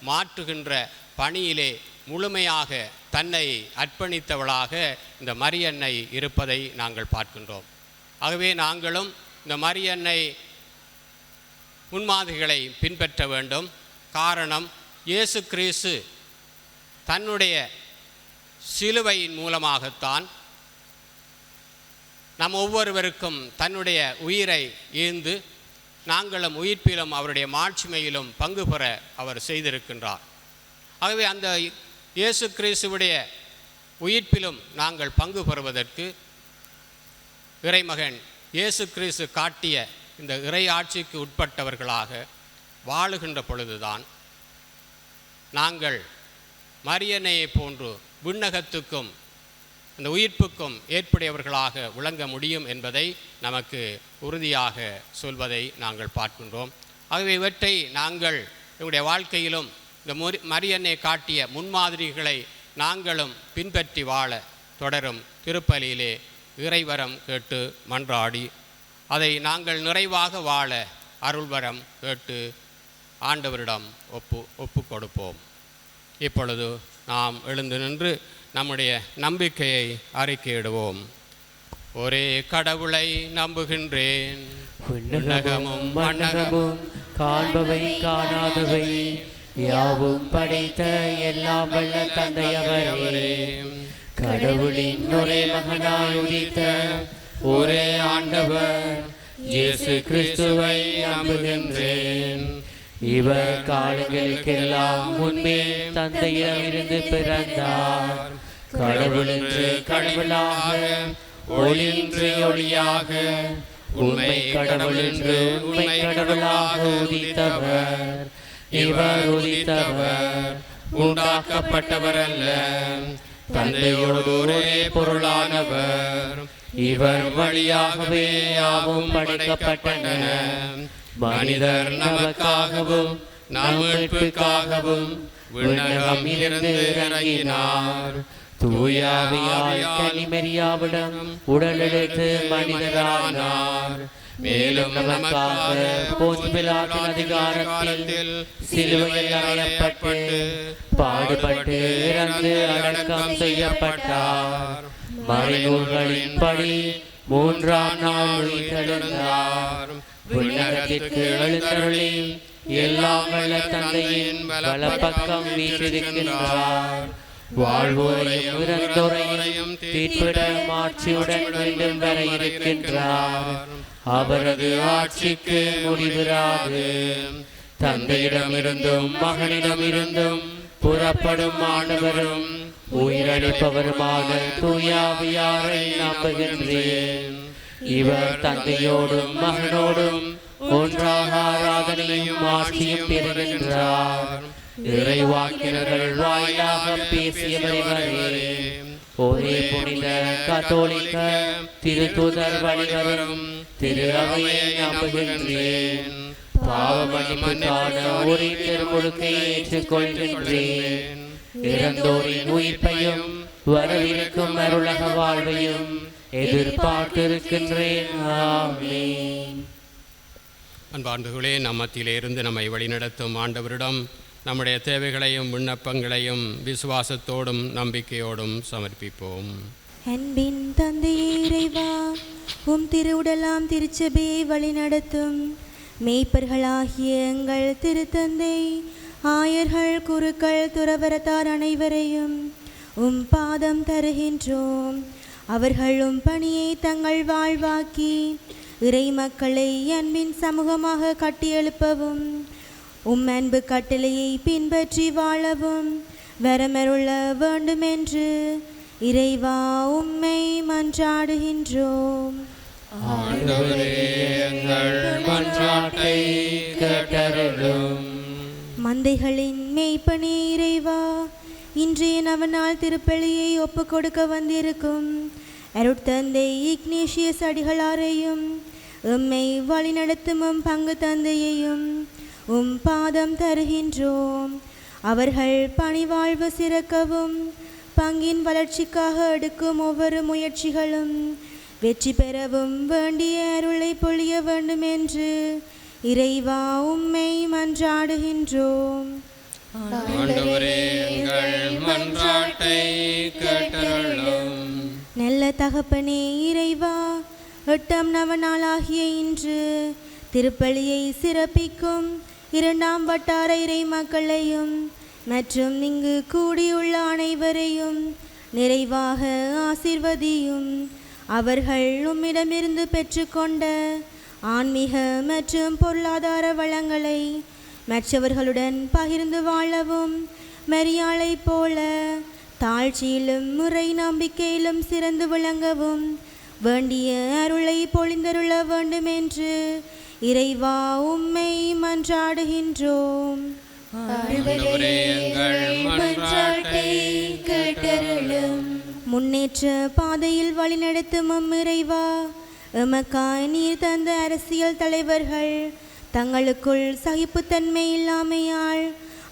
மாற்றுகின்ற பணியிலே முழுமையாக தன்னை அர்ப்பணித்தவளாக இந்த மரியன்னை இருப்பதை நாங்கள் பார்க்கின்றோம். ஆகவே நாங்களும் இந்த மரியன்னை முன்மாதிரிகளை பின்பற்ற வேண்டும். காரணம், இயேசு கிறிஸ்து தன்னுடைய சிலுவையின் மூலமாகத்தான் நம் ஒவ்வொருவருக்கும் தன்னுடைய உயிரை ஈந்து நாங்களும் உயிர்ப்பிலும் அவருடைய மாட்சிமையிலும் பங்கு பெற அவர் செய்திருக்கின்றார். ஆகவே அந்த இயேசு கிறிஸ்துவுடைய உயிர்ப்பிலும் நாங்கள் பங்கு பெறுவதற்கு இறைமகன் இயேசு கிறிஸ்து காட்டிய இந்த இறை ஆட்சிக்கு உட்பட்டவர்களாக வாழுகின்ற பொழுதுதான் நாங்கள் மரியன்னையை போன்று விண்ணகத்துக்கும் அந்த உயிர்ப்புக்கும் ஏற்புடையவர்களாக விளங்க முடியும் என்பதை நமக்கு உறுதியாக சொல்வதை நாங்கள் பார்க்கின்றோம். ஆகவே இவற்றை நாங்கள் எங்களுடைய வாழ்க்கையிலும் இந்த மரியன்னை காட்டிய முன்மாதிரிகளை நாங்களும் பின்பற்றி வாழ தொடரும் திருப்பலியிலே இறைவரம் கேட்டு மன்றாடி அதை நாங்கள் நிறைவாக வாழ அருள்வரம் கேட்டு ஆண்டவரிடம் ஒப்பு கொடுப்போம். இப்பொழுது நாம் எழுந்து நின்று நம்முடைய நம்பிக்கையை அறிக்கையிடுவோம். ஒரே கடவுளை நம்புகின்றேன், விண்ணகமும் மண்ணகமும் காண்பவை காணாதவை யாவும் படைத்த எல்லாம் வல்ல தந்தையவரே, கடவுளின் ஒரே மகனாய் உதித்த ஒரே ஆண்டவர் இயேசு கிறிஸ்துவை நம்புகின்றேன். இவர் காலங்களுக்கெல்லாம் முன்பே தந்தையிடமிருந்து பிறந்தார். கடவுளென்று கடவுளாக, ஒளியின்றி ஒளியாக, உண்மை கடவுளென்று உண்மை கடவுளாக உதித்தவர். இவர் உதித்தவர் உண்டாக்கப்பட்டவர் அல்ல, தந்தையோடு ஒரே பொருளானவர். இவர் வழியாகவே யாவும் படைக்கப்பட்டன. மனிதர் நமக்காகவும் நம் மீட்புக்காகவும் விண்ணகம் இருந்து இறங்கினார். தூயாவியால் கன்னிமரியாவிடம் உடலெடுத்து மனிதரானார். மேலும் நமக்காக போன்ஸ் பிலாத்தின் அதிகாரத்தில் சிலுவையில் அறையப்பட்டு பாடுபட்டு இறந்து அடக்கம் செய்யப்பட்டார். மறைநூல்களின்படி மூன்றாம் நாள் உயிர்த்தெழுந்தார். விண்ணகத்திற்கு எழுந்தருளி எல்லாம் வல்ல தந்தையின் வலப்பக்கம் வீற்றிருக்கின்றார். வாழ்வோரையும் இறந்தோரையும் தீர்ப்பிட ஆட்சியுடன் மீண்டும் வர இருக்கின்றார். அவரது ஆட்சிக்கு முடிவிராது. தந்தையிடமிருந்தும் மகனிடமிருந்தும் புறப்படும் ஆண்டவரும் உயிரளிப்பவருமான தூயாவியாரை நம்புகின்றேன். இவர் தந்தையோடும் மகனோடும் ஒன்றாக ஆராதனையும் ஆட்சியும் பெறுகின்றார். இறைவாக்கினர்கள் வாயிலாக பேசியவரே, ஒரே புனித கத்தோலிக்க திருத்தூதர் வழிவரும் திரு அவையை நம்புகின்றேன். பாவ மன்னிப்புக்கான ஒரே திருமுழுக்கை ஏற்றுக்கொள்கின்றேன். இறந்தோரின் உயிர்ப்பையும் வரவிருக்கும் அருளக வாழ்வையும் எதிர்பார்த்திருக்கின்றேன். ஆமென். அன்பார்ந்தவர்களே, நம்மத்திலே இருந்து நம்மை வழிநடத்தும் ஆண்டவரிடம் நம்முடைய தேவைகளையும் விண்ணப்பங்களையும் விசுவாசத்தோடும் நம்பிக்கையோடும் சமர்ப்பிப்போம். அன்பின் தந்தையே இறைவா, உம் திருவுடலாம் திருச்சபையை வழிநடத்தும் மேய்ப்பர்களாகிய எங்கள் திருத்தந்தை, ஆயர்கள், குருக்கள், துறவரத்தார் அனைவரையும் உம் பாதம் தருகின்றோம். அவர்களும் பணியை தங்கள் வாழ்வாக்கி இறை மக்களை அன்பின் சமூகமாக கட்டியெழுப்பவும் உம் அன்பு கட்டளையை பின்பற்றி வாழவும் வரமருள வேண்டுமென்று இறைவா உம்மை மன்றாடுகின்றோம். ஆண்டவரே, எங்கள் மன்றாட்டை கேட்டருளும். மந்தைகளின் மேய்ப்பனே இறைவா, இன்றைய நவநாள் திருப்பலியை ஒப்பு கொடுக்க வந்திருக்கும் அருட்தந்தை இக்னேஷியஸ் அடிகளாரையும் எம்மை வழிநடத்தும் பங்கு தந்தையையும் உம் பாதம் தருகின்றோம். அவர்கள் பணிவாழ்வு சிறக்கவும் பங்கின் வளர்ச்சிக்காக எடுக்கும் ஒவ்வொரு முயற்சிகளும் வெற்றி பெறவும் வேண்டிய அருளை பொழிய வேண்டும் என்று இறைவா உம்மை மன்றாடுகின்றோம். ஆண்டவரே, எங்கள் மன்றாட்டை கேட்டருளும். நல்ல தகப்பனே இறைவா, 8ஆம் நவநாளாகிய இன்று திருப்பலியை சிறப்பிக்கும் 2ஆம் வட்டார இறை மக்களையும் மற்றும் இங்கு கூடியுள்ள அனைவரையும் நிறைவாக ஆசீர்வதியும். அவர்கள் உம்மிடமிருந்து பெற்றுக்கொண்ட ஆன்மீக மற்றும் பொருளாதார வளங்களை மற்றவர்களுடன் பகிர்ந்து வாழவும் மரியாளை போல தாழ்ச்சியிலும் முறை நம்பிக்கையிலும் சிறந்து விளங்கவும் வேண்டிய அருளை பொழிந்தருள வேண்டும் என்று இறைவா உம்மை மன்றாடுகின்றோம். ஆண்டவரே, எங்கள் மன்றாட்டை கேட்டருளும். முன்னேற்ற பாதையில் வழிநடத்தும் இறைவா, எமக்காய் நீர் தந்த அரசியல் தலைவர்கள் தங்களுக்குள் சகிப்புத்தன்மை இல்லாமையால்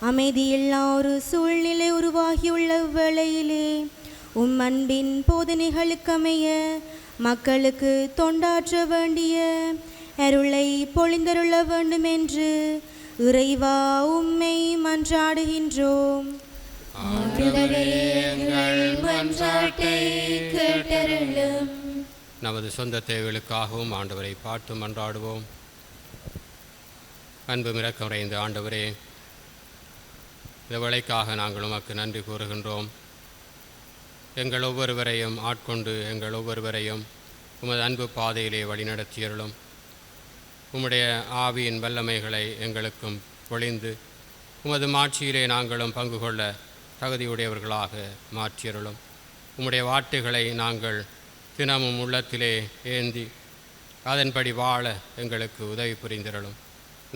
அமைதியில்லா ஒரு சூழ்நிலை உருவாகியுள்ள வேளையிலே அன்பின் போதனைகளுக்கமைய மக்களுக்கு தொண்டாற்ற வேண்டிய அருளை பொழிந்தருள வேண்டும் என்று இறைவா உம்மை மன்றாடுகின்றோம். நமது சொந்த தேவைகளுக்காகவும் ஆண்டவரை பாட்டு மன்றாடுவோம். அன்பு இரக்கமுறைந்த ஆண்டவரே, இந்த வேளைக்காக நாங்கள் உமக்கு நன்றி கூறுகின்றோம். எங்கள் ஒவ்வொருவரையும் ஆட்கொண்டு எங்கள் ஒவ்வொருவரையும் உமது அன்பு பாதையிலே வழிநடத்தியருளும். உம்முடைய ஆவியின் வல்லமைகளை எங்களுக்கும் பொழிந்து உமது மாட்சியிலே நாங்களும் பங்கு கொள்ள தகுதியுடையவர்களாக மாற்றியருளும். உம்முடைய வார்த்தைகளை நாங்கள் தினமும் உள்ளத்திலே ஏந்தி அதன்படி வாழ எங்களுக்கு உதவி புரிந்திரலும்.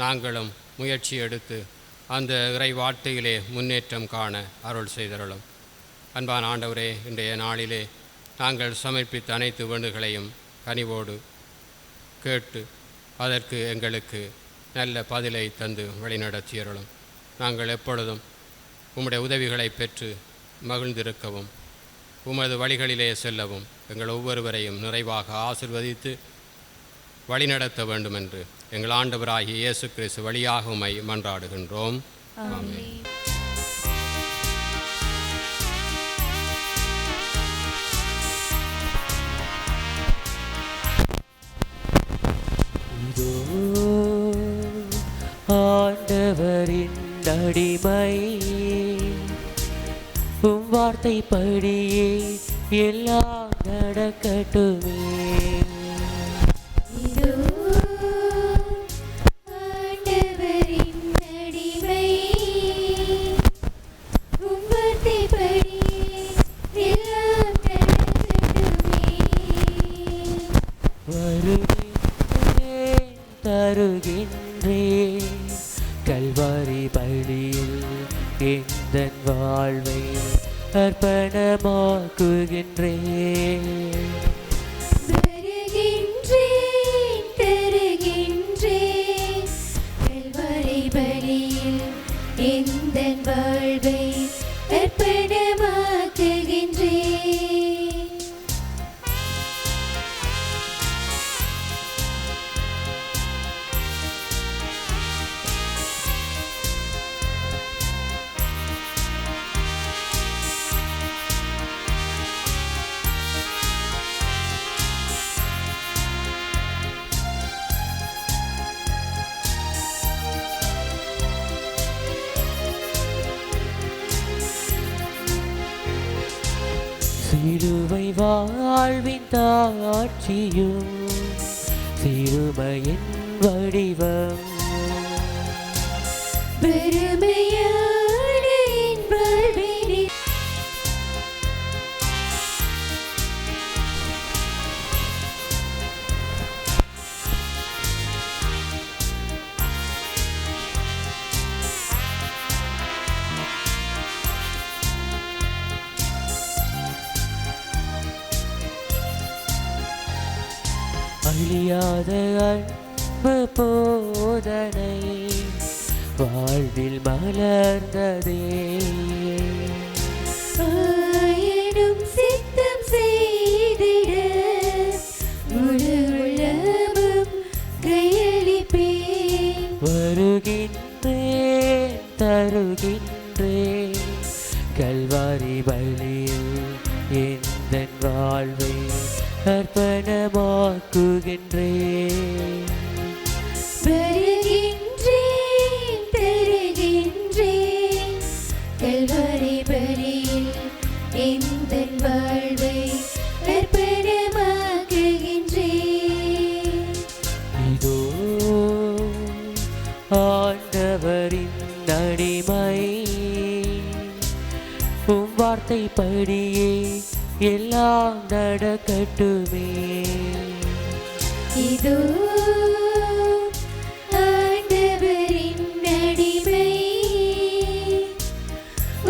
நாங்களும் முயற்சி எடுத்து அந்த இறை வார்த்தையிலே முன்னேற்றம் காண அருள் செய்தருளும். அன்பான ஆண்டவரே, இன்றைய நாளிலே நாங்கள் சமர்ப்பித்த அனைத்து வேண்டுகளையும் கனிவோடு கேட்டு அதற்கு எங்களுக்கு நல்ல பதிலை தந்து வழிநடத்தியருளும். நாங்கள் எப்பொழுதும் உம்முடைய உதவிகளை பெற்று மகிழ்ந்திருக்கவும் உமது வழிகளிலே செல்லவும் எங்கள் ஒவ்வொருவரையும் நிறைவாக ஆசிர்வதித்து வழிநடத்த வேண்டும் என்று எங்கள் ஆண்டவராகிய இயேசு கிறிஸ்து வழியாக உம்மை மன்றாடுகின்றோம். ஆமென். ஆண்டவரின் அடிமை, உம் வார்த்தை படியே எல்லாம் நடக்கட்டுமே. ஆண்டவரின் அடிமை, உம் வார்த்தை படியே எல்லாம் நடக்கட்டுமே. வருகின்றேன் தருகின்றேன் கல்வாரி பலியில் எந்தன் வாழ்வை அர்ப்பணமாக்குகின்றேன். வருகின்றேன் தருகின்றேன் கல்வாரி பலியில் எந்தன் வாழ்வை அர்ப்பணமாக்குகின்றேன். சிலுவை வாழ்வின் தாட்சியும் சிறுமையின் வடிவம், பெருமையான என் வாழ்வினில் அழியாத அன்பு போதனை வாழ்வில் மலர்ந்ததே. ஆயினும் சித்தம் செய்திட முழு உள்ளமும் கையளிப்பேன். வருகின்றேன் தருகின்றேன் கல்வாரி பலியில் எந்தன் வாழ்வை அர்ப்பணமாக்குகின்றேன். வருகின்றேன் தருகின்றேன் கல்வாரி பலியில் எந்தன் வாழ்வை அர்ப்பணமாக்குகின்றேன். இதோ ஆண்டவரின் அடிமை, உம் வார்த்தை படியே எல்லாம் நடக்கட்டுமே. இதோ ஆண்டவரின் அடிமை,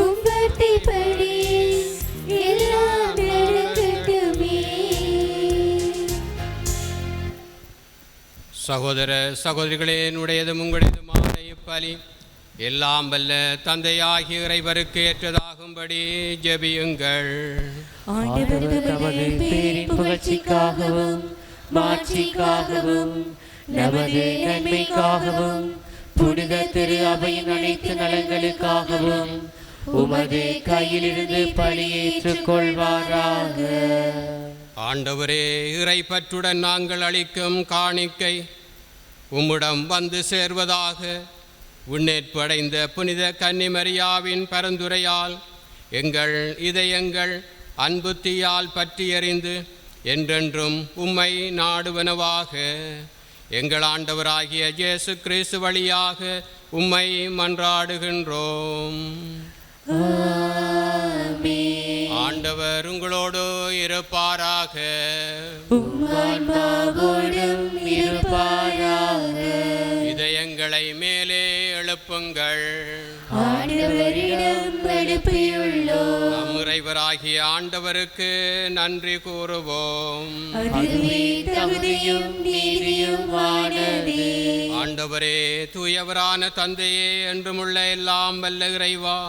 உம் வார்த்தை படியே எல்லாம் நடக்கட்டுமே. சகோதர சகோதரிகளே, என்னுடையதும் உங்களுடையதுமான இப்பலி எல்லாம் வல்ல தந்தையாகிய இறைவருக்கு ஏற்றதாகும்படி ஜெபியுங்கள். ஆண்டவர் தமது பேரின் புகழ்ச்சிக்காகவும் மாட்சிக்காகவும் நமது நன்மைக்காகவும் புனித திரு அவையின் அனைத்து நலன்களுக்காகவும் உமது கையிலிருந்து பலியேற்றுக் கொள்வாராக. ஆண்டவரே, இறைப்பற்றுடன் நாங்கள் அளிக்கும் காணிக்கை உம்மிடம் வந்து சேர்வதாக. விண்ணேற்பு அடைந்த புனித கன்னிமரியாவின் பரந்துரையால் எங்கள் இதயங்கள் அன்பு தீயால் பற்றி எறிந்து என்றென்றும் உம்மை நாடுவனவாக. எங்கள் ஆண்டவராகிய இயேசு கிறிஸ்து வழியாக உம்மை மன்றாடுகின்றோம். ஆண்டவர் உங்களோடு இருப்பாராக. இதயங்களை மேலே எழுப்புங்கள். நம் இறைவராகிய ஆண்டவருக்கு நன்றி கூறுவோம். ஆண்டவரே, தூயவரான தந்தையே, என்றுமுள்ள எல்லாம் வல்ல இறைவா,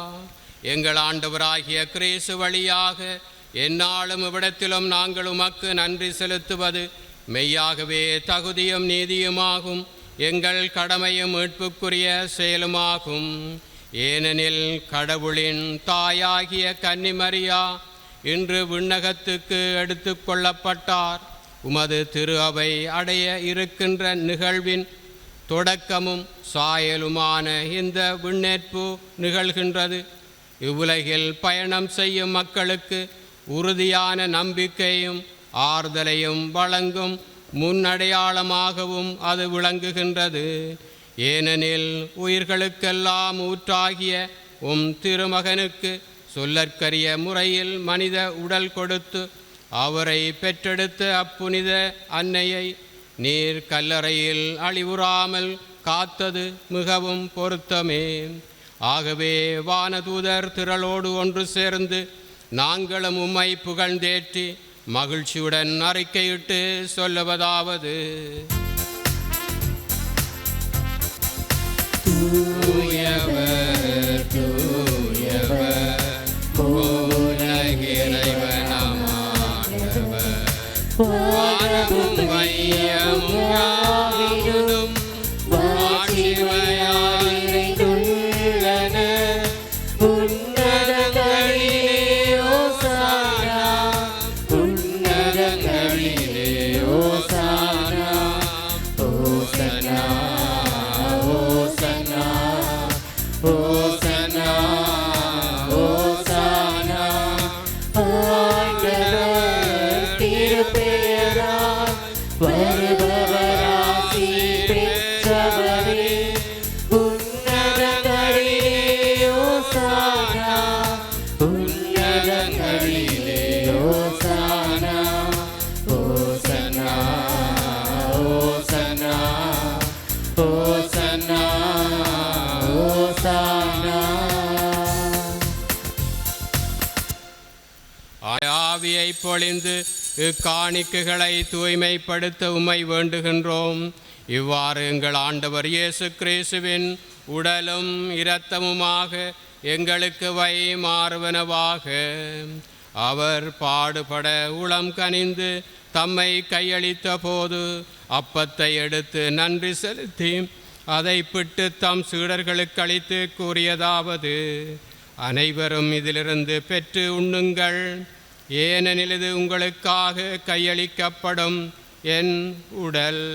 எங்கள் ஆண்டவராகிய கிறிஸ்து வழியாக எந்நாளும் இவ்விடத்திலும் நாங்கள் உமக்கு நன்றி செலுத்துவது மெய்யாகவே தகுதியும் நீதியுமாகும், எங்கள் கடமையும் மீட்புக்குரிய செயலுமாகும். ஏனெனில் கடவுளின் தாயாகிய கன்னிமரியா இன்று விண்ணகத்துக்கு எடுத்து கொள்ளப்பட்டார். உமது திரு அவை அடைய இருக்கின்ற நிகழ்வின் தொடக்கமும் சாயலுமான இந்த விண்ணேற்பு நிகழ்கின்றது. இவ்வுலகில் பயணம் செய்யும் மக்களுக்கு உறுதியான நம்பிக்கையும் ஆறுதலையும் வழங்கும் முன்னடையாளமாகவும் அது விளங்குகின்றது. ஏனெனில் உயிர்களுக்கெல்லாம் ஊற்றாகிய திருமகனுக்கு சொல்லற்கரிய முறையில் மனித உடல் கொடுத்து அவரை பெற்றெடுத்த அப்புனித அன்னையை நீர் கல்லறையில் அழிவுறாமல் காத்தது மிகவும் பொருத்தமே. ஆகவே வானதூதர் திரளோடு ஒன்று சேர்ந்து நாங்களும் உம்மை புகழ்ந்தேற்றி மகிழ்ச்சியுடன் அறிக்கையிட்டு சொல்லுவதாவது: தூயவர் தூயவர் உலகிறைவனமானவர், வானமும் வையமும் யாவிலும் மாட்சிமையாயிருந்துள்ளன. உன்னதங்களிலே ஓசானா, உன்னதங்களிலே ஓசானா, ஓசனா ஓசனா ஓசனா ஓசனா. ஆண்டவர் திருப்பெயரால் வருபவராசி பெற்றவரே, உன்னதங்களிலே ஓசானா, உன்னதங்களிலே ஓசானா, ஓசனா ஓசனா ஓசனா ஓசனா. ஆவியை பொழிந்து இக்காணிக்கைகளை தூய்மைப்படுத்த உம்மை வேண்டுகின்றோம். இவ்வாறு எங்கள் ஆண்டவர் இயேசு கிறிஸ்துவின் உடலும் இரத்தமுமாக எங்களுக்கு மாறுவனவாக. அவர் பாடுபட உளம் கனிந்து தம்மை கையளித்த போது அப்பத்தை எடுத்து நன்றி செலுத்தி அதை பிட்டு தம் சீடர்களுக்கு அளித்து கூறியதாவது: அனைவரும் இதிலிருந்து பெற்று உண்ணுங்கள், ஏனெனில் இது உங்களுக்காக கையளிக்கப்படும் என் உடல்.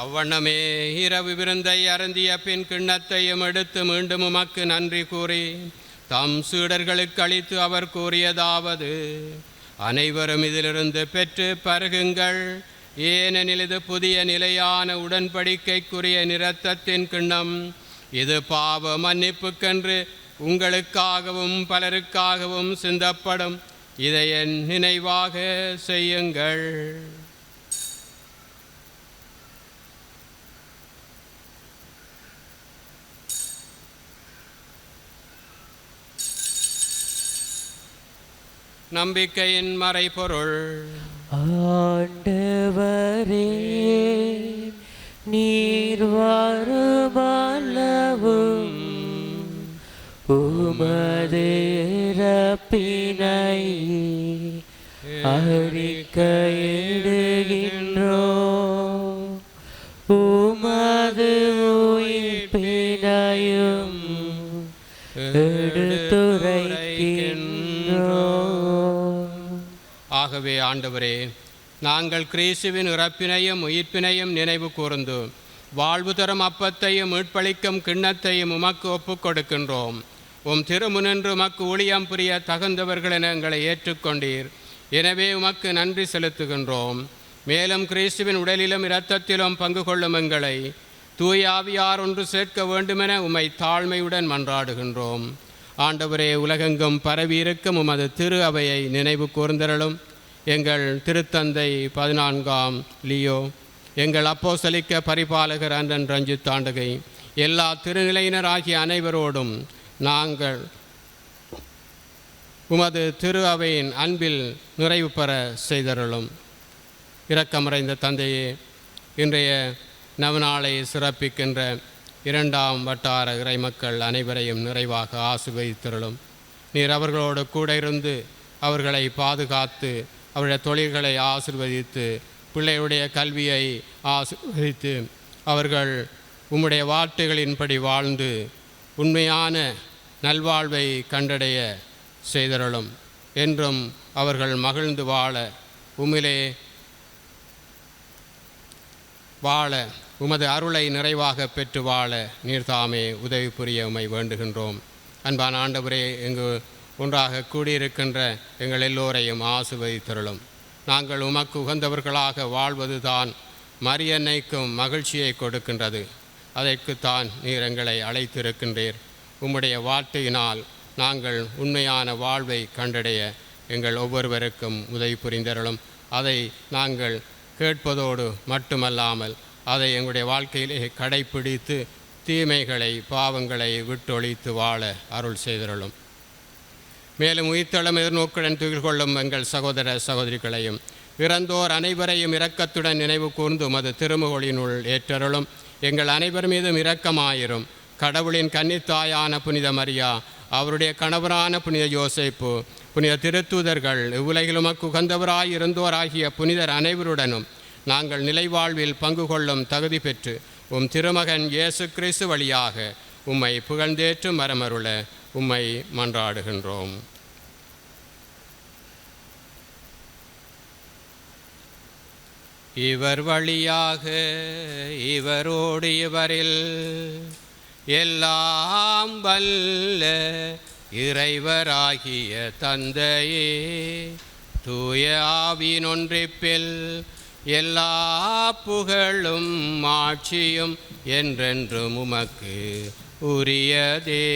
அவ்வண்ணமே இரவு விருந்தை அருந்திய பின் கிண்ணத்தையும் எடுத்து மீண்டும் உமக்கு நன்றி கூறி தம் சீடர்களுக்கு அளித்து அவர் கூறியதாவது: அனைவரும் இதிலிருந்து பெற்று பருகுங்கள், ஏனெனில் இது புதிய நிலையான உடன்படிக்கைக்குரிய இரத்தத்தின் கிண்ணம். இது பாவ மன்னிப்புக்கென்று உங்களுக்காகவும் பலருக்காகவும் சிந்தப்படும். இதை என் நினைவாக செய்யுங்கள். நம்பிக்கையின் மறைபொருள். ஆண்டவரே, நீர் வருமளவும் உமது இறப்பினை அறிக்கையிடுகின்றோம், உமது உயிர்ப்பினையும் எடுத்துரைக்கின்றோம். ஆகவே ஆண்டவரே, நாங்கள் கிறிஸ்துவின் இறப்பினையும் உயிர்ப்பினையும் நினைவு கூர்ந்து வாழ்வு தரும் அப்பத்தையும் மீட்பளிக்கும் கிண்ணத்தையும் உமக்கு ஒப்புக் கொடுக்கின்றோம். உம் திருமுனின்று உமக்கு ஊழியம் புரிய தகுந்தவர்கள் என எங்களை ஏற்றுக்கொண்டீர். எனவே உமக்கு நன்றி செலுத்துகின்றோம். மேலும் கிறிஸ்துவின் உடலிலும் இரத்தத்திலும் பங்கு கொள்ளும் எங்களை தூய ஆவியார் ஒன்று சேர்க்க வேண்டுமென உம்மை தாழ்மையுடன் மன்றாடுகின்றோம். ஆண்டவரே, உலகெங்கும் பரவியிருக்கும் உமது திரு அவையை நினைவு கூர்ந்தருளும். எங்கள் திருத்தந்தை 14ஆம் லியோ, எங்கள் அப்போஸ்தலிக்க பரிபாலகர் அன்றன் ரஞ்சித் தாண்டகை, எல்லா திருநிலையினராகிய அனைவரோடும் நாங்கள் உமது திரு அவையின் அன்பில் நிறைவு பெற செய்தருளும். இரக்கமறைந்த தந்தையே, இன்றைய நவநாளை சிறப்பிக்கின்ற 2ஆம் வட்டார இறைமக்கள் அனைவரையும் நிறைவாக ஆசீர்வதித்தருளும். நீர் அவர்களோடு கூட இருந்து அவர்களை பாதுகாத்து அவருடைய தொழில்களை ஆசீர்வதித்து பிள்ளையுடைய கல்வியை ஆசீர்வதித்து அவர்கள் உம்முடைய வார்த்தைகளின்படி வாழ்ந்து உண்மையான நல்வாழ்வை கண்டடைய செய்தருளும். என்றும் அவர்கள் மகிழ்ந்து வாழ உம்மிலே வாழ உமது அருளை நிறைவாக பெற்று வாழ நீர்தாமே உதவி புரிய உம்மை வேண்டுகின்றோம். அன்பான ஆண்டவரே, இங்கு ஒன்றாக கூடியிருக்கின்ற எங்கள் எல்லோரையும் ஆசீர்வதித்தருளும். நாங்கள் உமக்கு உகந்தவர்களாக வாழ்வதுதான் மரியன்னைக்கும் மகிழ்ச்சியை கொடுக்கின்றது. அதற்குத்தான் நீர் எங்களை அழைத்திருக்கின்றீர். உம்முடைய வார்த்தையினால் நாங்கள் உண்மையான வாழ்வை கண்டடைய எங்கள் ஒவ்வொருவருக்கும் உதவி புரிந்தருளும். அதை நாங்கள் கேட்பதோடு மட்டுமல்லாமல் அதை எங்களுடைய வாழ்க்கையிலே கடைப்பிடித்து தீமைகளை பாவங்களை விட்டொழித்து வாழ அருள் செய்தருளும். மேலும் உயிர்த்தெழும் எதிர்நோக்குடன் துயில் கொள்ளும் எங்கள் சகோதர சகோதரிகளையும் இறந்தோர் அனைவரையும் இரக்கத்துடன் நினைவு கூர்ந்து உமது திருமுகொழினுள் ஏற்றருளும். எங்கள் அனைவர் மீதும் இரக்கமாயிரும். கடவுளின் கன்னித்தாயான புனித மரியா, அவருடைய கணவரான புனித யோசேப்பு, புனித திருத்தூதர்கள், இவ்வுலகில் உமக்கு உகந்தவராய் இருந்தோராகிய புனிதர் அனைவருடனும் நாங்கள் நிலைவாழ்வில் பங்கு கொள்ளும் தகுதி பெற்று உம் திருமகன் இயேசு கிறிஸ்து வழியாக உம்மை புகழ்ந்தேற்று மரமருள உம்மை மன்றாடுகின்றோம். இவர் வழியாக இவரோடு இவரில் எல்லாம் வல்ல இறைவராகிய தந்தையே, தூய ஆவியின் ஒன்றிப்பில் எல்லா புகழும் ஆட்சியும் என்றென்றும் உமக்கு உரியதே.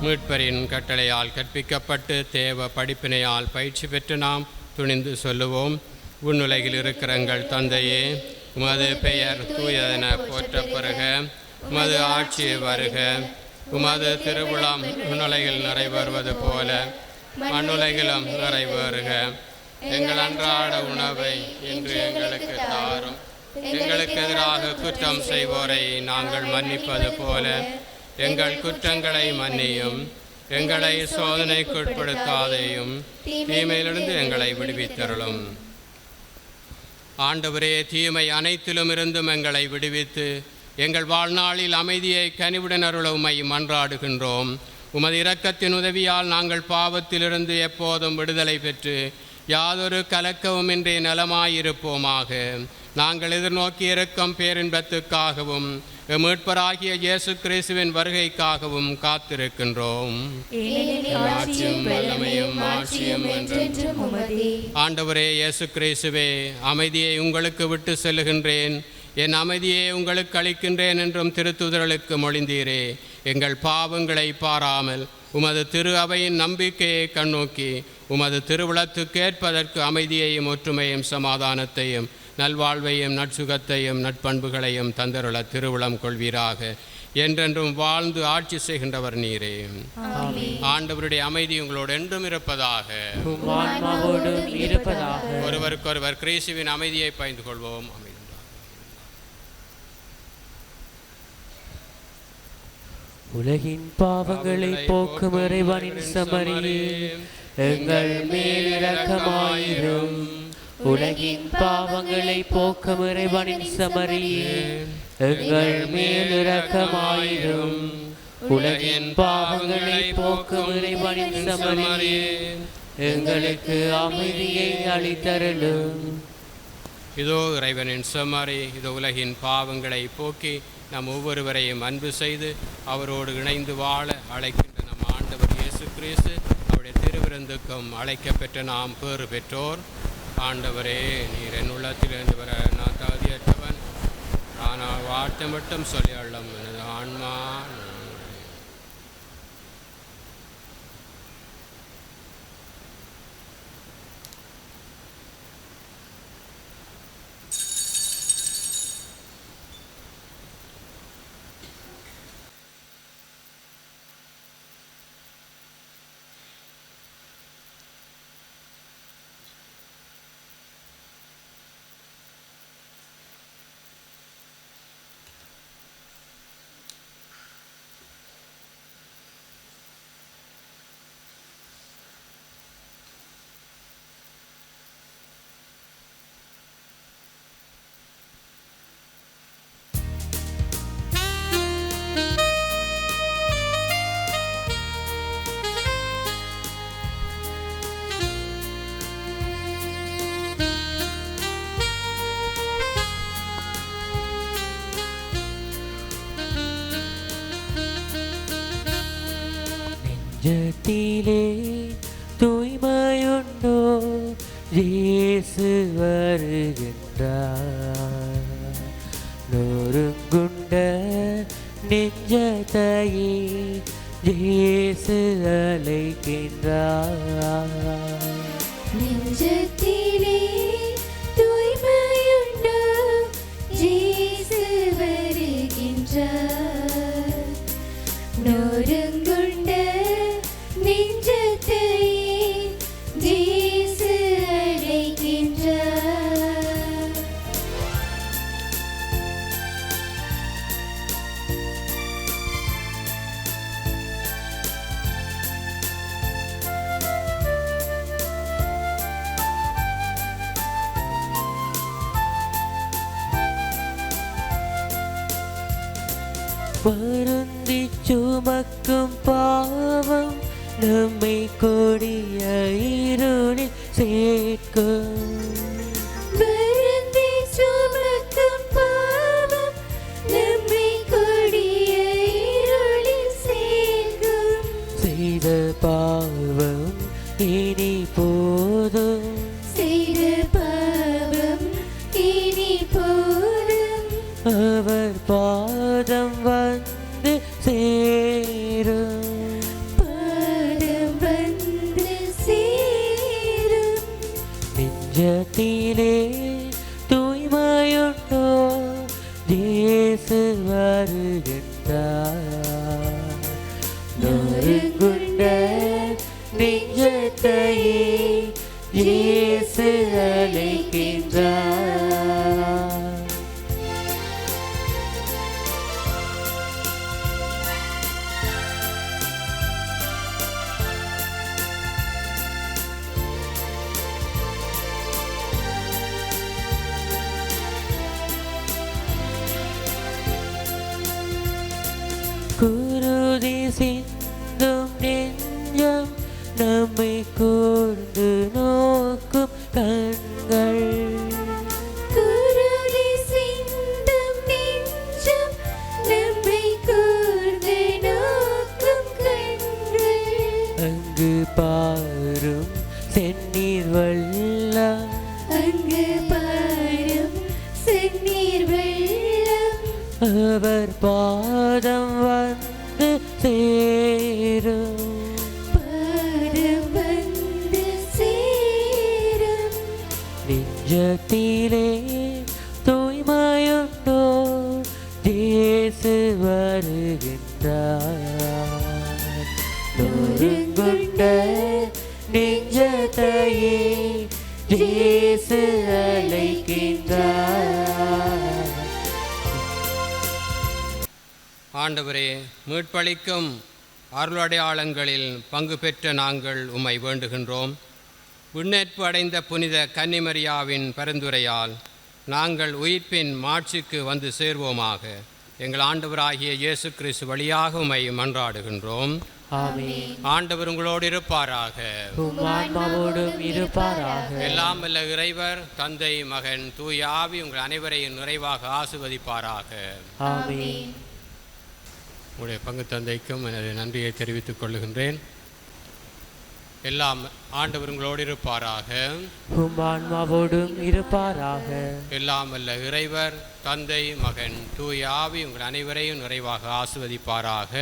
மீட்பரின் கட்டளையால் கற்பிக்கப்பட்டு தேவ படிப்பினையால் பயிற்சி பெற்று நாம் துணிந்து சொல்லுவோம். உன்னுலகில் இருக்கிற எங்கள் தந்தையே, உமது பெயர் தூயதென போற்றப் பெறுக. உமது ஆட்சி வருக. உமது திருவுளம் உன்னுலகில் நிறைவேறுவது போல மண்ணுலகிலும் நிறைவேறுக. எங்கள் அன்றாட உணவை இன்று எங்களுக்கு தாரும். எங்களுக்கு எதிராக குற்றம் செய்வோரை நாங்கள் மன்னிப்பது போல எங்கள் குற்றங்களை மன்னியும். எங்களை சோதனைக்குட்படுத்தாதேயும், தீமையிலிருந்து எங்களை விடுவித்தருளும். ஆண்டவரே, தீமை அனைத்திலும் இருந்தும் எங்களை விடுவித்து எங்கள் வாழ்நாளில் அமைதியை கனிவுடன் அருள உம்மை மன்றாடுகின்றோம். உமது இரக்கத்தின் உதவியால் நாங்கள் பாவத்திலிருந்து எப்போதும் விடுதலை பெற்று யாதொரு கலக்கவுமின்றி நலமாயிருப்போமாக. நாங்கள் எதிர்நோக்கி இருக்கும் பேரின்பத்துக்காகவும் மீட்பராகிய இயேசு கிறிஸ்துவின் வருகைக்காகவும் காத்திருக்கின்றோம். ஆண்டவரே இயேசு கிறிஸ்துவே, அமைதியை உங்களுக்கு விட்டு செல்லுகின்றேன், என் அமைதியை உங்களுக்கு அளிக்கின்றேன் என்றும் திருத்துதர்களுக்கு மொழிந்தீரே. எங்கள் பாவங்களை பாராமல் உமது திரு அவையின் நம்பிக்கையை கண்ணோக்கி உமது திருவுளத்துக்கு ஏற்பதற்கு அமைதியையும் ஒற்றுமையும் சமாதானத்தையும் நல்வாழ்வையும் நற்சுகத்தையும் நட்பண்புகளையும் தந்தருள திருவுளம் கொள்வீராக. என்றென்றும் வாழ்ந்து ஆட்சி செய்கின்றவர் நீரே. ஆண்டவருடைய அமைதி உங்களோடு என்றும் இருப்பதாக. ஒருவருக்கொருவர் கிறிஸ்துவின் அமைதியை பகிர்ந்து கொள்வோம். உலகின் பாவங்களை போக்கும் இறைவனின் செம்மறியே, எங்கள் மேல் இரக்கமாயிரும். உலகின் பாவங்களை போக்கும் இறைவனின் செம்மறியே, எங்கள் மேல் இரக்கமாயிரும். உலகின் பாவங்களை போக்கும் இறைவனின் செம்மறியே, எங்களுக்கு அமைதியை அளித்தருளும். இதோ இறைவனின் செம்மறி, இதோ உலகின் பாவங்களை போக்கி நம் ஒவ்வொருவரையும் அன்பு செய்து அவரோடு இணைந்து வாழ அழைக்கின்ற நம் ஆண்டவர் இயேசு கிறிஸ்து அவருடைய திருவிருந்துக்கும் அழைக்கப்பெற்ற நாம் பேறு பெற்றோர். ஆண்டவரே, நீர் என் உள்ளத்திலிருந்து வர நான் தகுதியற்றவன், ஆனால் வார்த்தை மட்டும் சொல்லி அள்ளும் எனது ஆன்மா. நெஞ்சத்திலே தூய்மையுண்டோ, இயேசு வருகின்றார். நொறுங்குண்ட நெஞ்சத்தையே இயேசு அழைக்கின்றார். நெஞ்சத்திலே தூய்மையுண்டோ, இயேசு வருகின்றார். நொறுங்குண்ட நெஞ்சத்தையே இயேசு அழைக்கின்றார். வருந்தி சுமக்கும் பாவம் நம்மை கொடிய இருளில் சேர்க்கும். வருந்தி சுமக்கும் பாவம் நம்மை கொடிய இருளில் சேர்க்கும். செய்த பாவம் இனி போதும், செய்த பாவம் இனி போதும். அவர் பாதம் வந்து சேரும். பாதம் வந்து சேரும். நெஞ்சத்திலே தூய்மையுண்டோ, இயேசு வருகின்றார். நொறுங்குண்ட நெஞ்சத்தையே இயேசு அழைக்கின்றார். குருதி சிந்தும் நெஞ்சம் நம்மை கூர்ந்து நோக்கும் கண்கள். குருதி சிந்தும் நெஞ்சம் நம்மை கூர்ந்து நோக்கும் கண்கள். அங்கு பாரும் செந்நீர் வெள்ளம், அங்கு பாரும் செந்நீர் வெள்ளம். அவர் பாதம் வந்து சேரும். பாதம் வந்து சேரும். நெஞ்சத்திலே தூய்மையுண்டோ இயேசு வருகின்றார். நொறுங்குண்ட நெஞ்சத்தையே இயேசு அழைக்கின்றார். ஆண்டவரே, மீட்பளிக்கும் அருளடையாளங்களில் பங்கு பெற்ற நாங்கள் உம்மை வேண்டுகின்றோம். விண்ணேற்பு அடைந்த புனித கன்னிமரியாவின் பரிந்துரையால் நாங்கள் உயிர்ப்பின் மாட்சிக்கு வந்து சேர்வோமாக. எங்கள் ஆண்டவராகிய இயேசு கிறிஸ்து வழியாக உம்மை மன்றாடுகின்றோம். ஆமென். ஆண்டவர் உங்களோடு இருப்பாராக. உம் ஆன்மாவோடும் இருப்பாராக. எல்லாம் வல்ல இறைவர் தந்தை, மகன், தூய ஆவி உங்கள் அனைவரையும் நிறைவாக ஆசீர்வதிப்பாராக. ஆமென். உங்களுடைய பங்கு தந்தைக்கும் எனது நன்றியை தெரிவித்துக் கொள்ளுகின்றேன். எல்லாம் ஆண்டவர் உங்களோடு இருப்பாராக. உம் ஆன்மாவோடும் இருப்பாராக. எல்லாம் வல்ல இறைவர் தந்தை, மகன், தூய ஆவி உங்கள் அனைவரையும் நிறைவாக ஆசீர்வதிப்பாராக.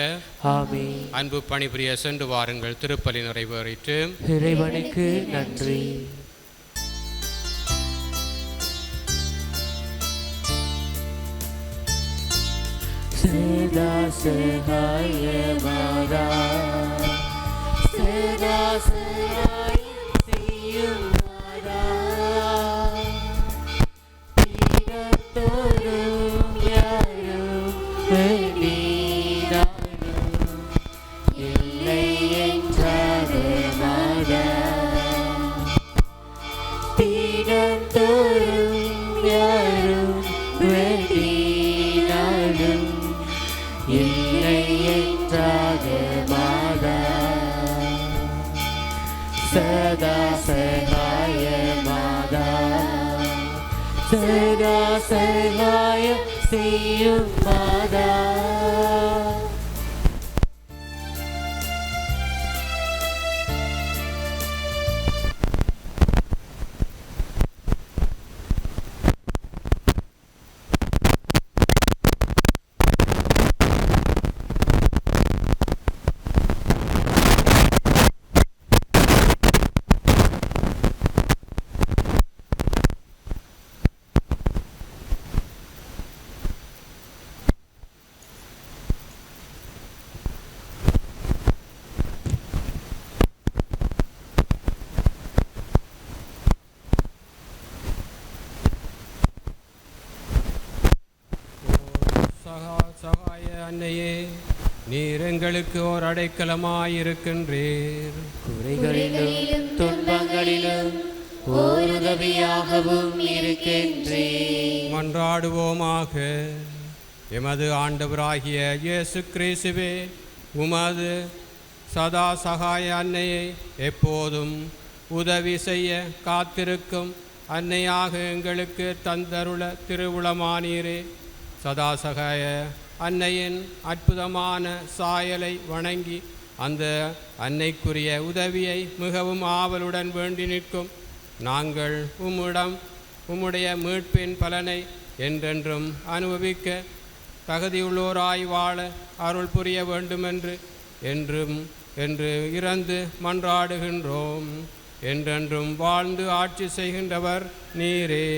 ஆமென். அன்பு பணிபுரிய சென்று வாருங்கள். திருப்பலி நிறைவேறிற்று. இறைவனுக்கு நன்றி. சதா சகாயமாதா சதா சகாயம் செய்யும் மாதா தீரத்தோறும் யாரும் வேண்டினாலும் இல்லை என்றாத மாதா தீரத்தோறும் யாரும் வேண்டினாலும் இல்லை என்றாத மாதா சதா சகாய மாதா சதா சகாயம் செய்யும் மாதா. சகாய அன்னையே, நீர் எங்களுக்கு ஓர் அடைக்கலமாயிருக்கின்றீர். குறைகளிலும் துன்பங்களிலும் ஓர் உதவியாகவும் இருக்கின்றீர். மன்றாடுவோமாக. எமது ஆண்டவராகிய இயேசு கிறிஸ்துவே, உமது சதா சகாய அன்னையை எப்போதும் உதவி செய்ய காத்திருக்கும் அன்னையாக எங்களுக்கு தந்தருள திருவுளமானீரே. சதா சகாய அன்னையின் அற்புதமான சாயலை வணங்கி அந்த அன்னைக்குரிய உதவியை மிகவும் ஆவலுடன் வேண்டி நிற்கும் நாங்கள் உம்முடைய மீட்பின் பலனை என்றென்றும் அனுபவிக்க தகுதியுள்ளோராய் வாழ அருள் புரிய வேண்டுமென்று என்று இறந்து மன்றாடுகின்றோம். என்றென்றும் வாழ்ந்து ஆட்சி செய்கின்றவர் நீரே.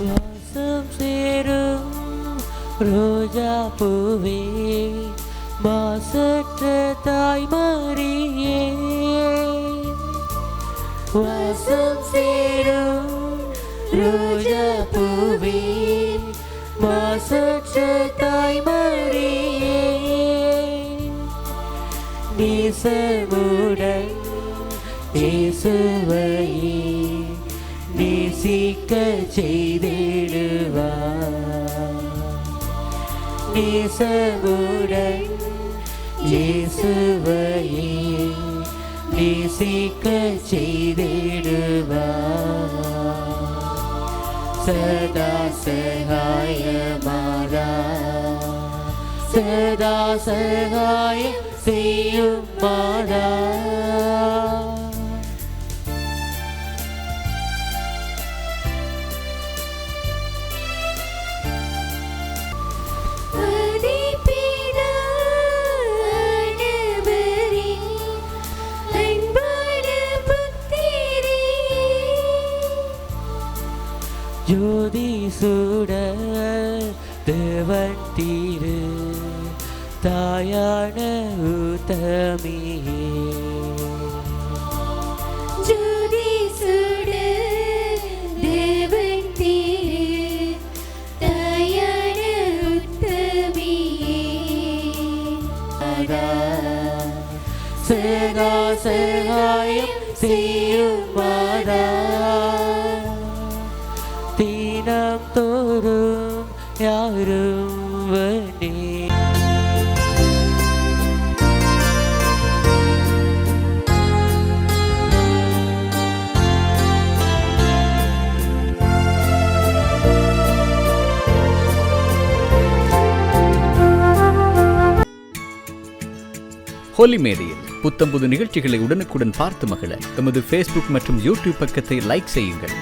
வாசம் சேரும் ரோஜா பூவே, மாசற்ற தாய் மரியே. வாசம் சேரும் ரோஜா பூவே, மாசற்ற தாய் மரியே. நேசமுடன் இயேசுவையே நேசிக்க செய்திடுவார். நேசமுடன் இயேசுவையே நேசிக்க செய்திடுவார். சதா சகாய மாதா சதா சகாயம் செய்யும் மாதா. ஜோதி சூட தேவன் தீரு தாயான உத்தமியே. ஜோதி சுட தேவன் தீரு தாயான உத்தமியே. சதா சகாயம் செய்யும் மாதா. தீனம் தோறும் யாரும் வந்தே. ஹோலி மேரியில் புத்தம்புது நிகழ்ச்சிகளை உடனுக்குடன் பார்த்து மகிழ எமது ஃபேஸ்புக் மற்றும் யூடியூப் பக்கத்தை லைக் செய்யுங்கள்.